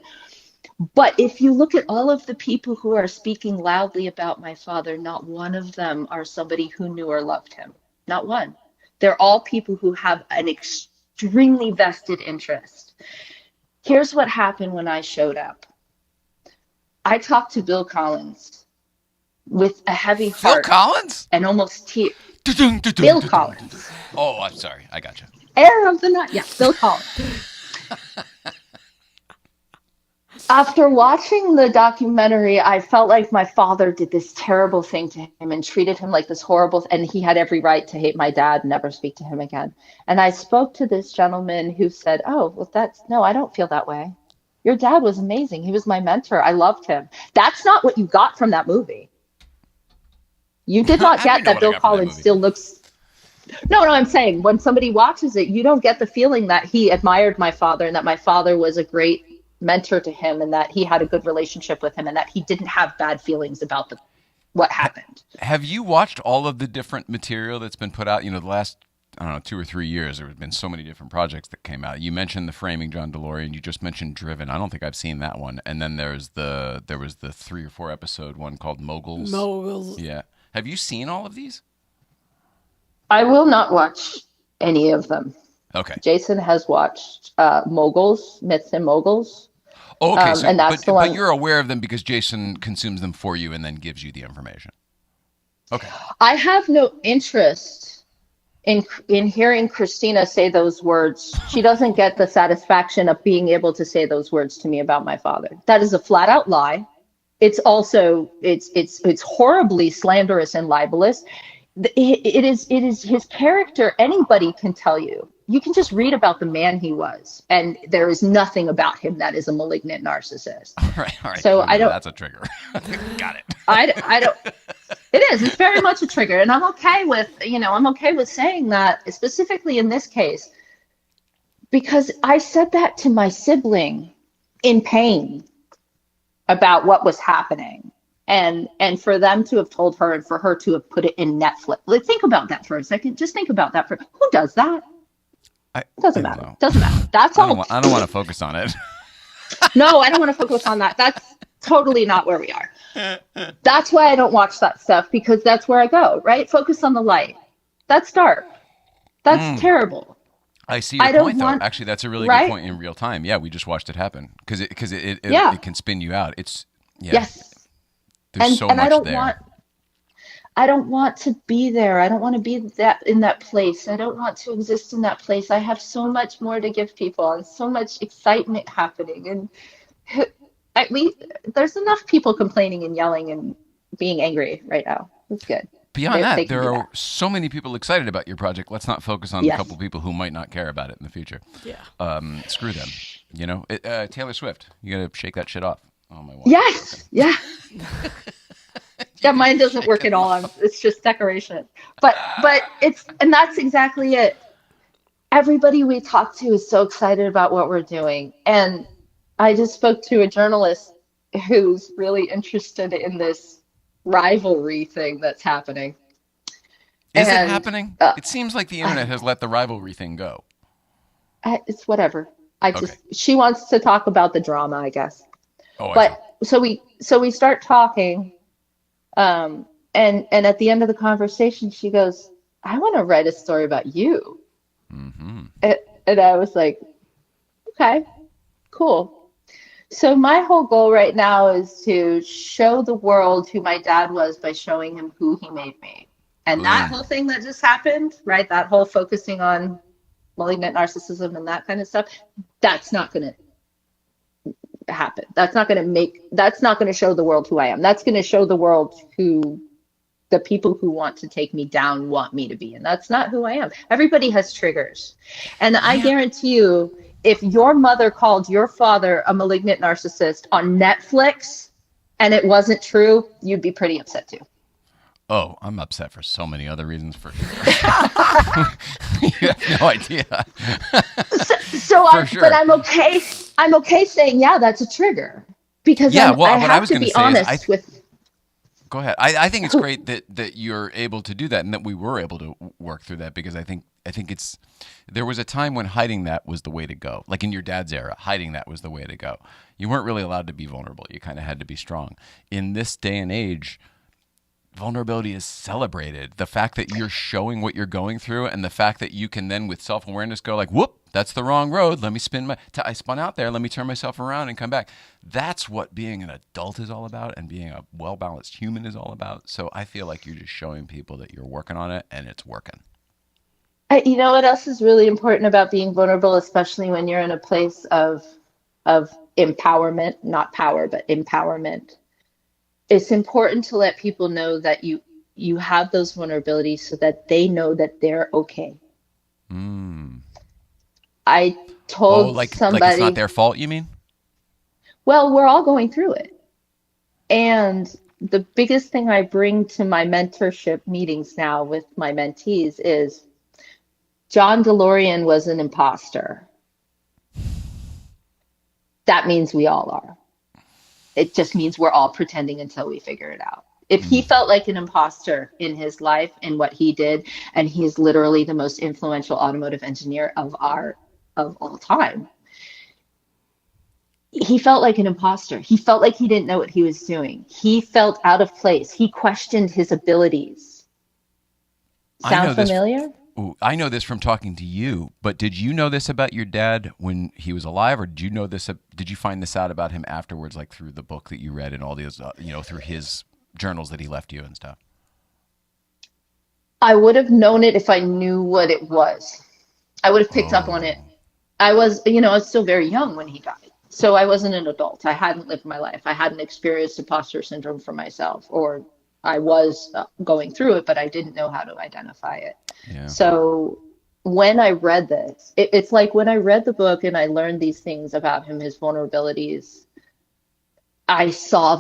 But if you look at all of the people who are speaking loudly about my father, not one of them are somebody who knew or loved him. Not one. They're all people who have an extremely vested interest. Here's what happened when I showed up. I talked to Bill Collins with a heavy heart. Phil Collins? And almost tears. Bill Collins. Oh, I'm sorry. I got you. Heir of the night. Yeah, Bill Collins. After watching the documentary, I felt like my father did this terrible thing to him and treated him like this horrible, and he had every right to hate my dad and never speak to him again. And I spoke to this gentleman who said, "Oh, well, no, I don't feel that way. Your dad was amazing. He was my mentor. I loved him." That's not what you got from that movie. You did not get that Bill Collins still looks. No, I'm saying when somebody watches it, you don't get the feeling that he admired my father and that my father was a great mentor to him and that he had a good relationship with him and that he didn't have bad feelings about what happened. Have you watched all of the different material that's been put out? You know, the last, I don't know, 2 or 3 years, there have been so many different projects that came out. You mentioned the Framing John DeLorean. You just mentioned Driven. I don't think I've seen that one. And then there was the 3 or 4 episode one called Moguls. Moguls. Yeah. Have you seen all of these? I will not watch any of them. Okay. Jason has watched Moguls, Myths and Moguls. Oh, okay, so, and that's the one. But you're aware of them because Jason consumes them for you and then gives you the information. Okay. I have no interest in hearing Christina say those words. She doesn't get the satisfaction of being able to say those words to me about my father. That is a flat out lie. It's also it's horribly slanderous and libelous. It is his character. Anybody can tell you. You can just read about the man he was, and there is nothing about him that is a malignant narcissist. All right. So I don't. That's a trigger. Got it. I don't. It is. It's very much a trigger, and I'm okay with I'm okay with saying that specifically in this case, because I said that to my sibling in pain about what was happening. And for them to have told her and for her to have put it in Netflix. Like, think about that for a second. Just think about that who does that? Doesn't matter. Doesn't matter. That's all. I don't want to focus on it. No, I don't want to focus on that. That's totally not where we are. That's why I don't watch that stuff, because that's where I go, right? Focus on the light. That's dark. That's terrible. I see your point, though. Actually, that's a really good point in real time. Yeah, we just watched it happen because it can spin you out. Yes. There's so much I don't want to be there. I don't want to be in that place. I don't want to exist in that place. I have so much more to give people and so much excitement happening. And there's enough people complaining and yelling and being angry right now. It's good. Beyond that, there are so many people excited about your project. Let's not focus on a couple people who might not care about it in the future. Yeah. Screw them. Taylor Swift, you got to shake that shit off. Oh my God. Yes. Yeah. Yeah, mine doesn't work at all. It's just decoration. But and that's exactly it. Everybody we talk to is so excited about what we're doing. And I just spoke to a journalist who's really interested in this rivalry thing that's happening. Is it happening? It seems like the internet has let the rivalry thing go. It's whatever. She wants to talk about the drama, I guess. So we start talking, and at the end of the conversation, she goes, "I want to write a story about you." Mm-hmm. And I was like, "Okay, cool." So my whole goal right now is to show the world who my dad was by showing him who he made me. And that whole thing that just happened, right? That whole focusing on malignant narcissism and that kind of stuff, that's not going to happen. That's not going to show the world who I am. That's going to show the world who the people who want to take me down want me to be. And that's not who I am. Everybody has triggers. And I guarantee you, if your mother called your father a malignant narcissist on Netflix and it wasn't true, you'd be pretty upset too. Oh, I'm upset for so many other reasons for sure. You have no idea. But I'm okay. I'm okay saying, yeah, that's a trigger, because I have to be honest with. Go ahead. I think it's great that you're able to do that and that we were able to work through that, because I think there was a time when hiding that was the way to go. Like in your dad's era, hiding that was the way to go. You weren't really allowed to be vulnerable. You kind of had to be strong. In this day and age, vulnerability is celebrated. The fact that you're showing what you're going through, and the fact that you can then with self-awareness go like, whoop, that's the wrong road. Let me I spun out there. Let me turn myself around and come back. That's what being an adult is all about, and being a well-balanced human is all about. So I feel like you're just showing people that you're working on it and it's working. You know what else is really important about being vulnerable, especially when you're in a place of empowerment, not power, but empowerment. It's important to let people know that you have those vulnerabilities so that they know that they're okay. I told like somebody, it's not their fault, you mean? well, we're all going through it. And the biggest thing I bring to my mentorship meetings now with my mentees is John DeLorean was an imposter. That means we all are. It just means we're all pretending until we figure it out. If he felt like an imposter in his life and what he did, and he's literally the most influential automotive engineer of all time, he felt like an imposter. He felt like he didn't know what he was doing. He felt out of place. He questioned his abilities. Sound familiar? I know this from talking to you, but did you know this about your dad when he was alive, or did you know this? Did you find this out about him afterwards, like through the book that you read and all these, through his journals that he left you and stuff? I would have known it if I knew what it was. I would have picked up on it. I was still very young when he died. So I wasn't an adult. I hadn't lived my life. I hadn't experienced imposter syndrome for myself, or I was going through it, but I didn't know how to identify it. Yeah. So when I read this, it's like when I read the book and I learned these things about him, his vulnerabilities, I saw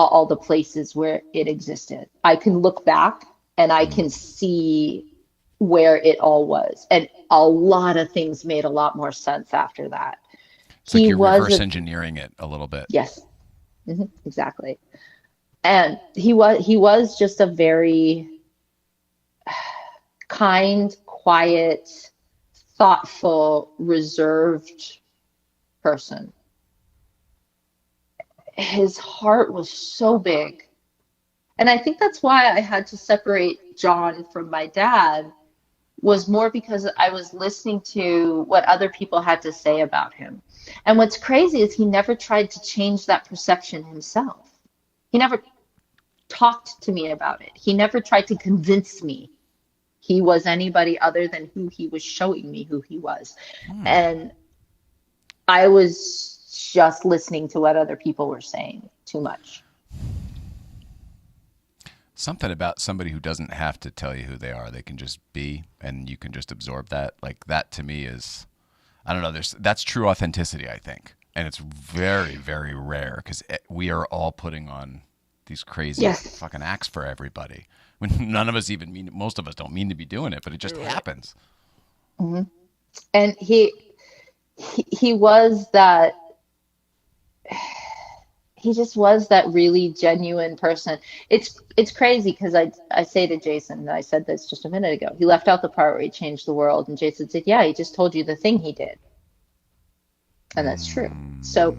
all the places where it existed. I can look back and I can see where it all was. And a lot of things made a lot more sense after that. It's like you're reverse engineering it a little bit. Yes, exactly. And he was just a very kind, quiet, thoughtful, reserved person. His heart was so big. And I think that's why I had to separate John from my dad, was more because I was listening to what other people had to say about him. And what's crazy is he never tried to change that perception himself. He never talked to me about it. He never tried to convince me he was anybody other than who he was showing me who he was. And I was just listening to what other people were saying too much. Something about somebody who doesn't have to tell you who they are. They can just be, and you can just absorb that. Like that to me is, I don't know, that's true authenticity, I think. And it's very, very rare because we are all putting on these crazy fucking acts for everybody. When none of us even mean, most of us don't mean to be doing it, but it just happens. Mm-hmm. And he was that, he just was that really genuine person. It's crazy because I say to Jason, and I said this just a minute ago, he left out the part where he changed the world, and Jason said, yeah, he just told you the thing he did. And that's true. So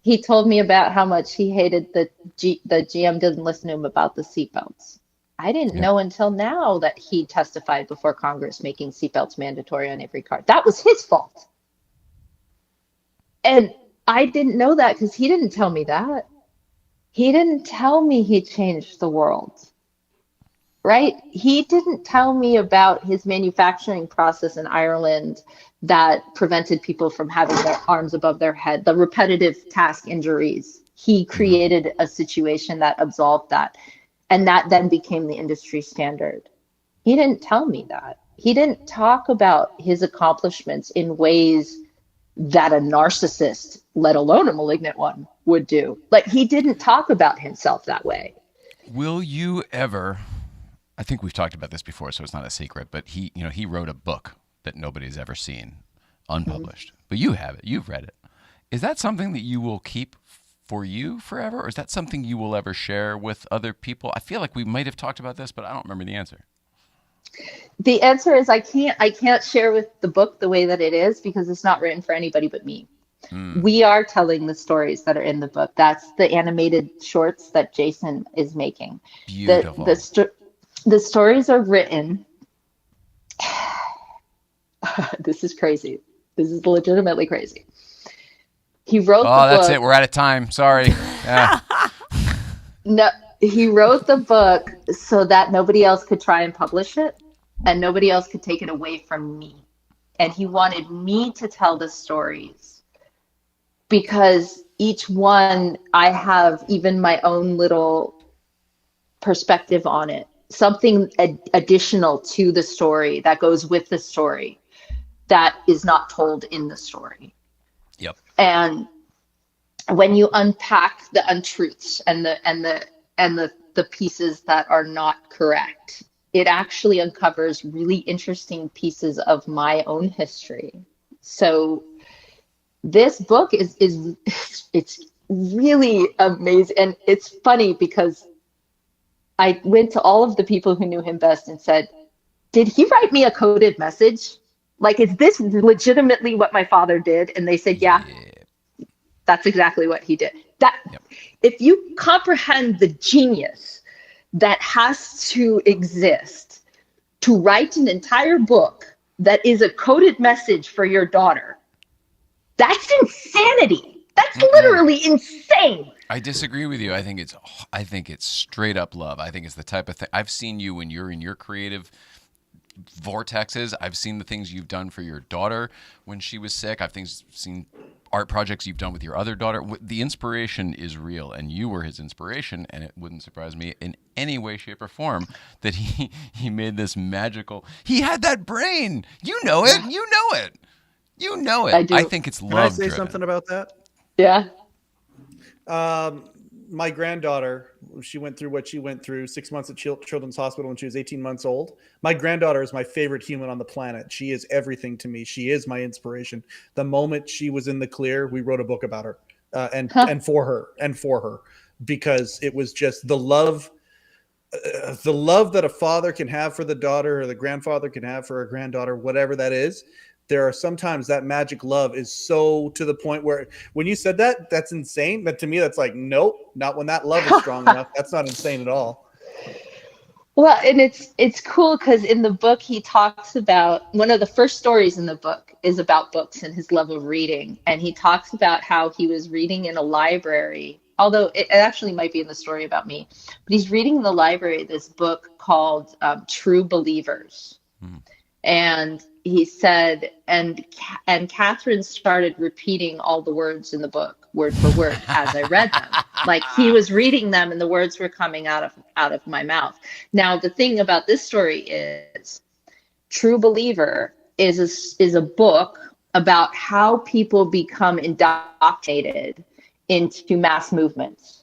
he told me about how much he hated the GM didn't listen to him about the seatbelts. I didn't know until now that he testified before Congress making seatbelts mandatory on every car. That was his fault. And I didn't know that because he didn't tell me that. He didn't tell me he changed the world, right? He didn't tell me about his manufacturing process in Ireland that prevented people from having their arms above their head, the repetitive task injuries. He created a situation that absolved that, and that then became the industry standard. He didn't tell me that. He didn't talk about his accomplishments in ways that a narcissist, let alone a malignant one, would do. Like, he didn't talk about himself that way. Will you ever, I think we've talked about this before, so it's not a secret, but he wrote a book that nobody's ever seen, unpublished. But you have it. You've read it. Is that something that you will keep for you forever, or is that something you will ever share with other people? I feel like we might have talked about this, but I don't remember the answer. The answer is I can't share with the book the way that it is because it's not written for anybody but me. We are telling the stories that are in the book. That's the animated shorts that Jason is making. Beautiful. The stories are written. This is crazy. This is legitimately crazy. He wrote the book. Oh, that's it. We're out of time. Sorry. Yeah. No, he wrote the book so that nobody else could try and publish it and nobody else could take it away from me. And he wanted me to tell the stories because each one I have even my own little perspective on it, something additional to the story that goes with the story that is not told in the story. Yep. And when you unpack the untruths and the pieces that are not correct, it actually uncovers really interesting pieces of my own history. So this book is it's really amazing. And it's funny because I went to all of the people who knew him best and said, did he write me a coded message? Like, is this legitimately what my father did? And they said, yeah, that's exactly what he did. If you comprehend the genius that has to exist to write an entire book that is a coded message for your daughter, that's insanity. That's literally insane. I disagree with you. I think it's straight up love. I think it's the type of thing I've seen you when you're in your creative vortexes. I've seen the things you've done for your daughter when she was sick. I've seen art projects you've done with your other daughter. The inspiration is real, and you were his inspiration, and it wouldn't surprise me in any way, shape, or form that he made this magical. He had that brain. You know it. You know it. You know it. I do. I think it's love. Can I say something about that? Yeah. My granddaughter, she went through what she went through, 6 months at Children's Hospital when she was 18 months old. My granddaughter is my favorite human on the planet. She is everything to me. She is my inspiration. The moment she was in the clear, we wrote a book about her, and for her, because it was just the love that a father can have for the daughter, or the grandfather can have for a granddaughter, whatever that is. There are sometimes that magic love is so to the point where when you said that, that's insane. But to me, that's like, nope, not when that love is strong enough. That's not insane at all. Well, and it's cool because in the book, he talks about one of the first stories in the book is about books and his love of reading. And he talks about how he was reading in a library, although it actually might be in the story about me. But he's reading in the library this book called True Believers. And he said, and Catherine started repeating all the words in the book, word for word, as I read them. Like he was reading them and the words were coming out of my mouth. Now, the thing about this story is True Believer is a book about how people become indoctrinated into mass movements.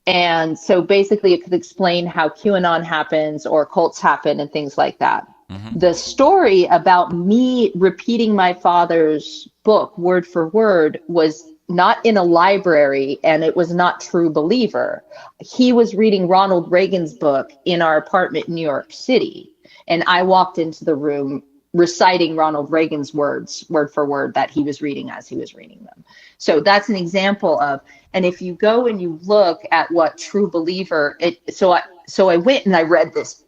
And so basically it could explain how QAnon happens or cults happen and things like that. The story about me repeating my father's book word for word was not in a library, and it was not True Believer. He was reading Ronald Reagan's book in our apartment in New York City, and I walked into the room reciting Ronald Reagan's words word for word that he was reading as he was reading them. So that's an example of, and if you go and you look at what True Believer, so I went and I read this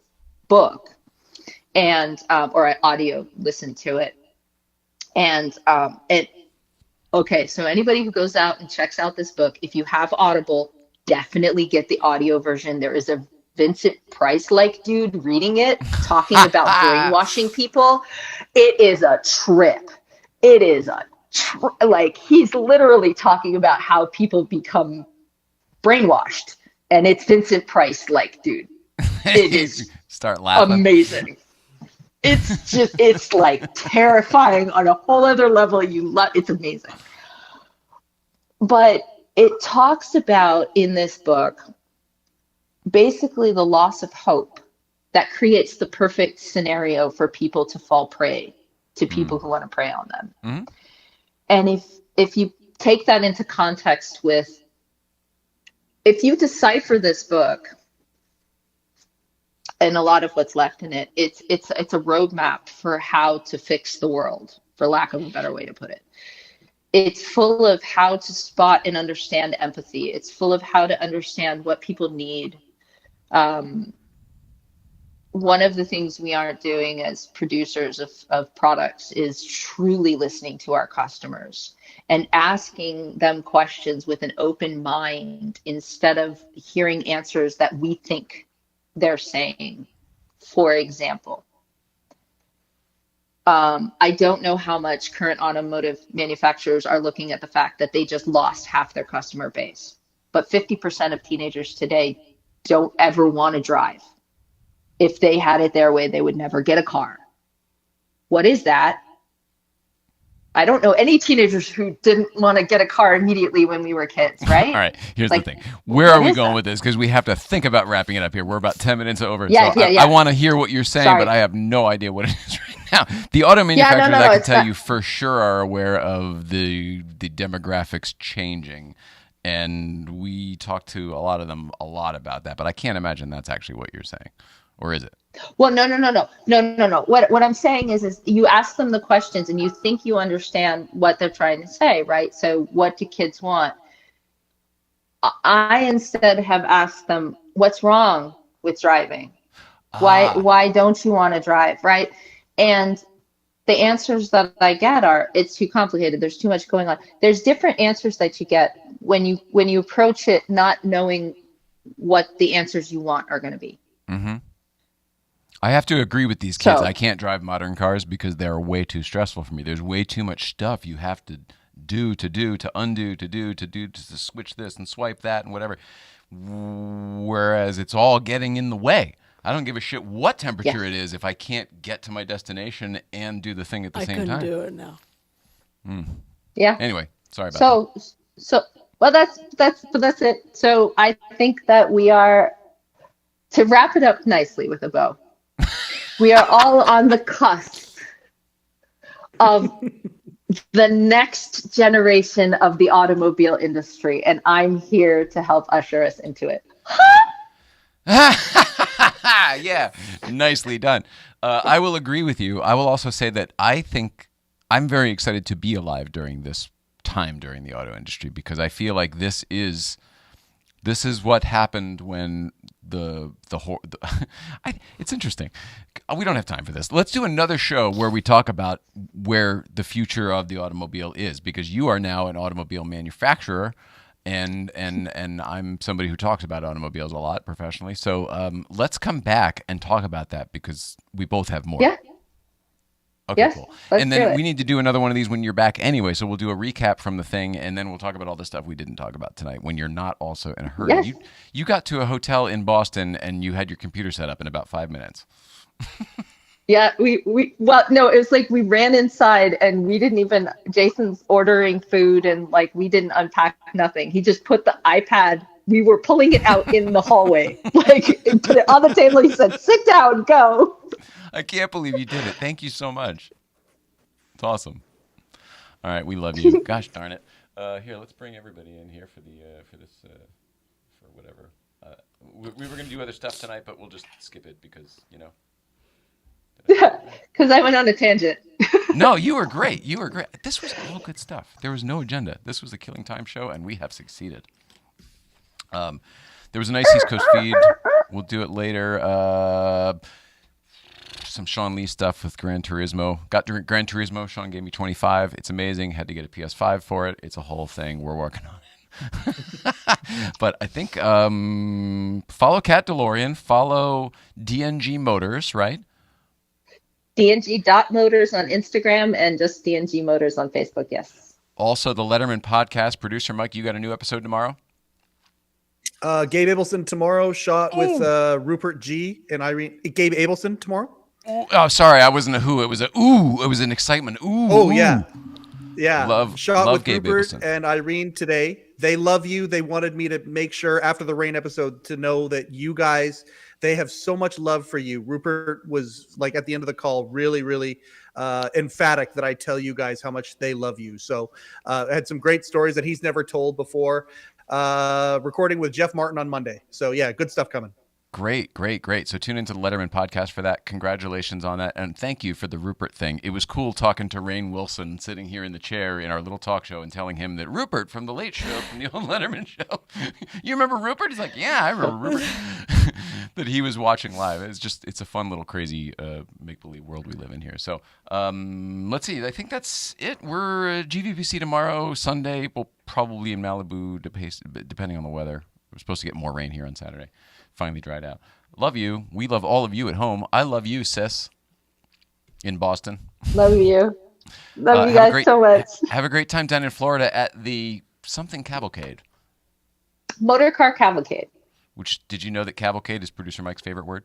book, and or I audio listened to it, and okay, so anybody who goes out and checks out this book, if you have Audible, definitely get the audio version. There is a Vincent Price-like dude reading it, talking about brainwashing people. It is a trip. It is like he's literally talking about how people become brainwashed, and it's Vincent Price-like dude. It is start laughing. Amazing. It's like terrifying on a whole other level. It's amazing. But it talks about in this book, basically the loss of hope that creates the perfect scenario for people to fall prey to people who want to prey on them. And if you take that into context with, if you decipher this book, and a lot of what's left in it, it's a roadmap for how to fix the world, for lack of a better way to put it. It's full of how to spot and understand empathy. It's full of how to understand what people need. One of the things we aren't doing as producers of products is truly listening to our customers and asking them questions with an open mind instead of hearing answers that we think they're saying. For example, I don't know how much current automotive manufacturers are looking at the fact that they just lost half their customer base. But 50% of teenagers today don't ever want to drive. If they had it their way, they would never get a car. What is that? I don't know any teenagers who didn't want to get a car immediately when we were kids, right? All right, here's Like, the thing. Where are what we is going that? with this? Because we have to think about wrapping it up here. We're about 10 minutes over. Yeah, so yeah, yeah. I want to hear what you're saying, Sorry. but I have no idea what it is right now. The auto manufacturers, no, I can it's tell not. you for sure, are aware of the demographics changing. And we talked to a lot of them a lot about that. But I can't imagine that's actually what you're saying. Or is it? Well, no. What I'm saying is you ask them the questions and you think you understand what they're trying to say, right? So what do kids want? I instead have asked them, what's wrong with driving? Why don't you want to drive, right? And the answers that I get are, it's too complicated. There's too much going on. There's different answers that you get when you approach it not knowing what the answers you want are going to be. Mm-hmm. I have to agree with these kids. So- I can't drive modern cars because they're way too stressful for me. There's way too much stuff you have to do, to undo, to switch this and swipe that and whatever. Whereas it's all getting in the way. I don't give a shit what temperature it is if I can't get to my destination and do the thing at the I same couldn't time. do it now. Yeah. Anyway, sorry about that. So well, that's it. So I think that we are, to wrap it up nicely with a bow, we are all on the cusp of the next generation of the automobile industry, and I'm here to help usher us into it. Yeah, nicely done. I will agree with you. I will also say that I think I'm very excited to be alive during this time during the auto industry because I feel like this is what happened when it's interesting. We don't have time for this. Let's do another show where we talk about where the future of the automobile is because you are now an automobile manufacturer. And I'm somebody who talks about automobiles a lot professionally. So let's come back and talk about that because we both have more. Yeah. Okay, Yes, cool. let's And do then it. we need to do another one of these when you're back anyway. So we'll do a recap from the thing, and then we'll talk about all the stuff we didn't talk about tonight when you're not also in a hurry. Yes. You got to a hotel in Boston, and you had your computer set up in about 5 minutes. Yeah, well, no, it was like we ran inside and we didn't even, Jason's ordering food and like we didn't unpack nothing. He just put the iPad, we were pulling it out in the hallway, like put it on the table. He said, sit down, go. I can't believe you did it. Thank you so much. It's awesome. All right, we love you. Gosh darn it. Here, let's bring everybody in here for whatever. We were going to do other stuff tonight, but we'll just skip it because, Yeah, because I went on a tangent. No, you were great. You were great. This was all good stuff. There was no agenda. This was a Killing Time show, and we have succeeded. There was a nice East Coast feed. We'll do it later. Some Sean Lee stuff with Gran Turismo. Got Gran Turismo. Sean gave me 25. It's amazing. Had to get a PS5 for it. It's a whole thing. We're working on it. But I think follow Cat DeLorean. Follow DNG Motors, right? DNG.motors on Instagram and just DNG Motors on Facebook, yes. Also, the Letterman podcast. Producer Mike, you got a new episode tomorrow? Gabe Abelson tomorrow, shot with Rupert G and Irene. Gabe Abelson tomorrow. Oh, sorry, I wasn't a who. It was a ooh. It was an excitement. Ooh. Oh ooh. yeah, yeah. Love with Gabe Rupert Abelson. and Irene today. They love you. They wanted me to make sure after the rain episode to know that you guys, they have so much love for you. Rupert was like at the end of the call, really, really emphatic that I tell you guys how much they love you. So I had some great stories that he's never told before. Recording with Jeff Martin on Monday. So yeah, good stuff coming. Great. So tune into the Letterman podcast for that. Congratulations on that. And thank you for the Rupert thing. It was cool talking to Rainn Wilson sitting here in the chair in our little talk show and telling him that Rupert from the Late Show, from the old Letterman show. You remember Rupert? He's like, yeah, I remember Rupert. That he was watching live. It's a fun little crazy make-believe world we live in here. So let's see. I think that's it. We're GVPC tomorrow. Sunday, we'll probably in Malibu, depending on the weather. We're supposed to get more rain here on Saturday. Finally dried out. Love you. We love all of you at home. I love you, sis. in Boston. Love you. Love you Have a guys so much. Have a great time down in Florida at the something Cavalcade. Motorcar Cavalcade. Which, did you know that cavalcade is producer Mike's favorite word?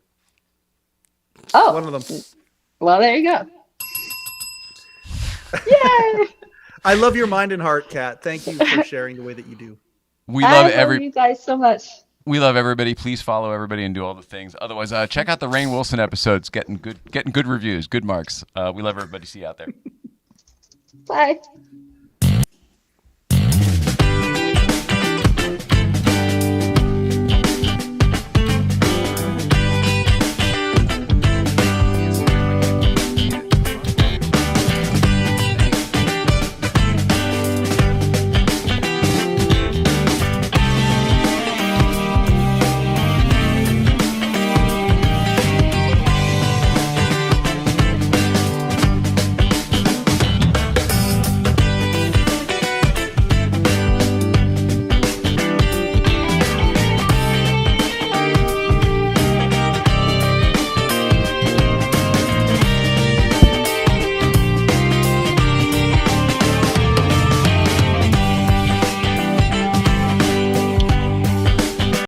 Oh, One of them. well, there you go. Yay! I love your mind and heart, Kat. Thank you for sharing the way that you do. We love you guys so much. We love everybody. Please follow everybody and do all the things. Otherwise, check out the Rainn Wilson episodes. Getting good reviews, good marks. We love everybody. See you out there. Bye.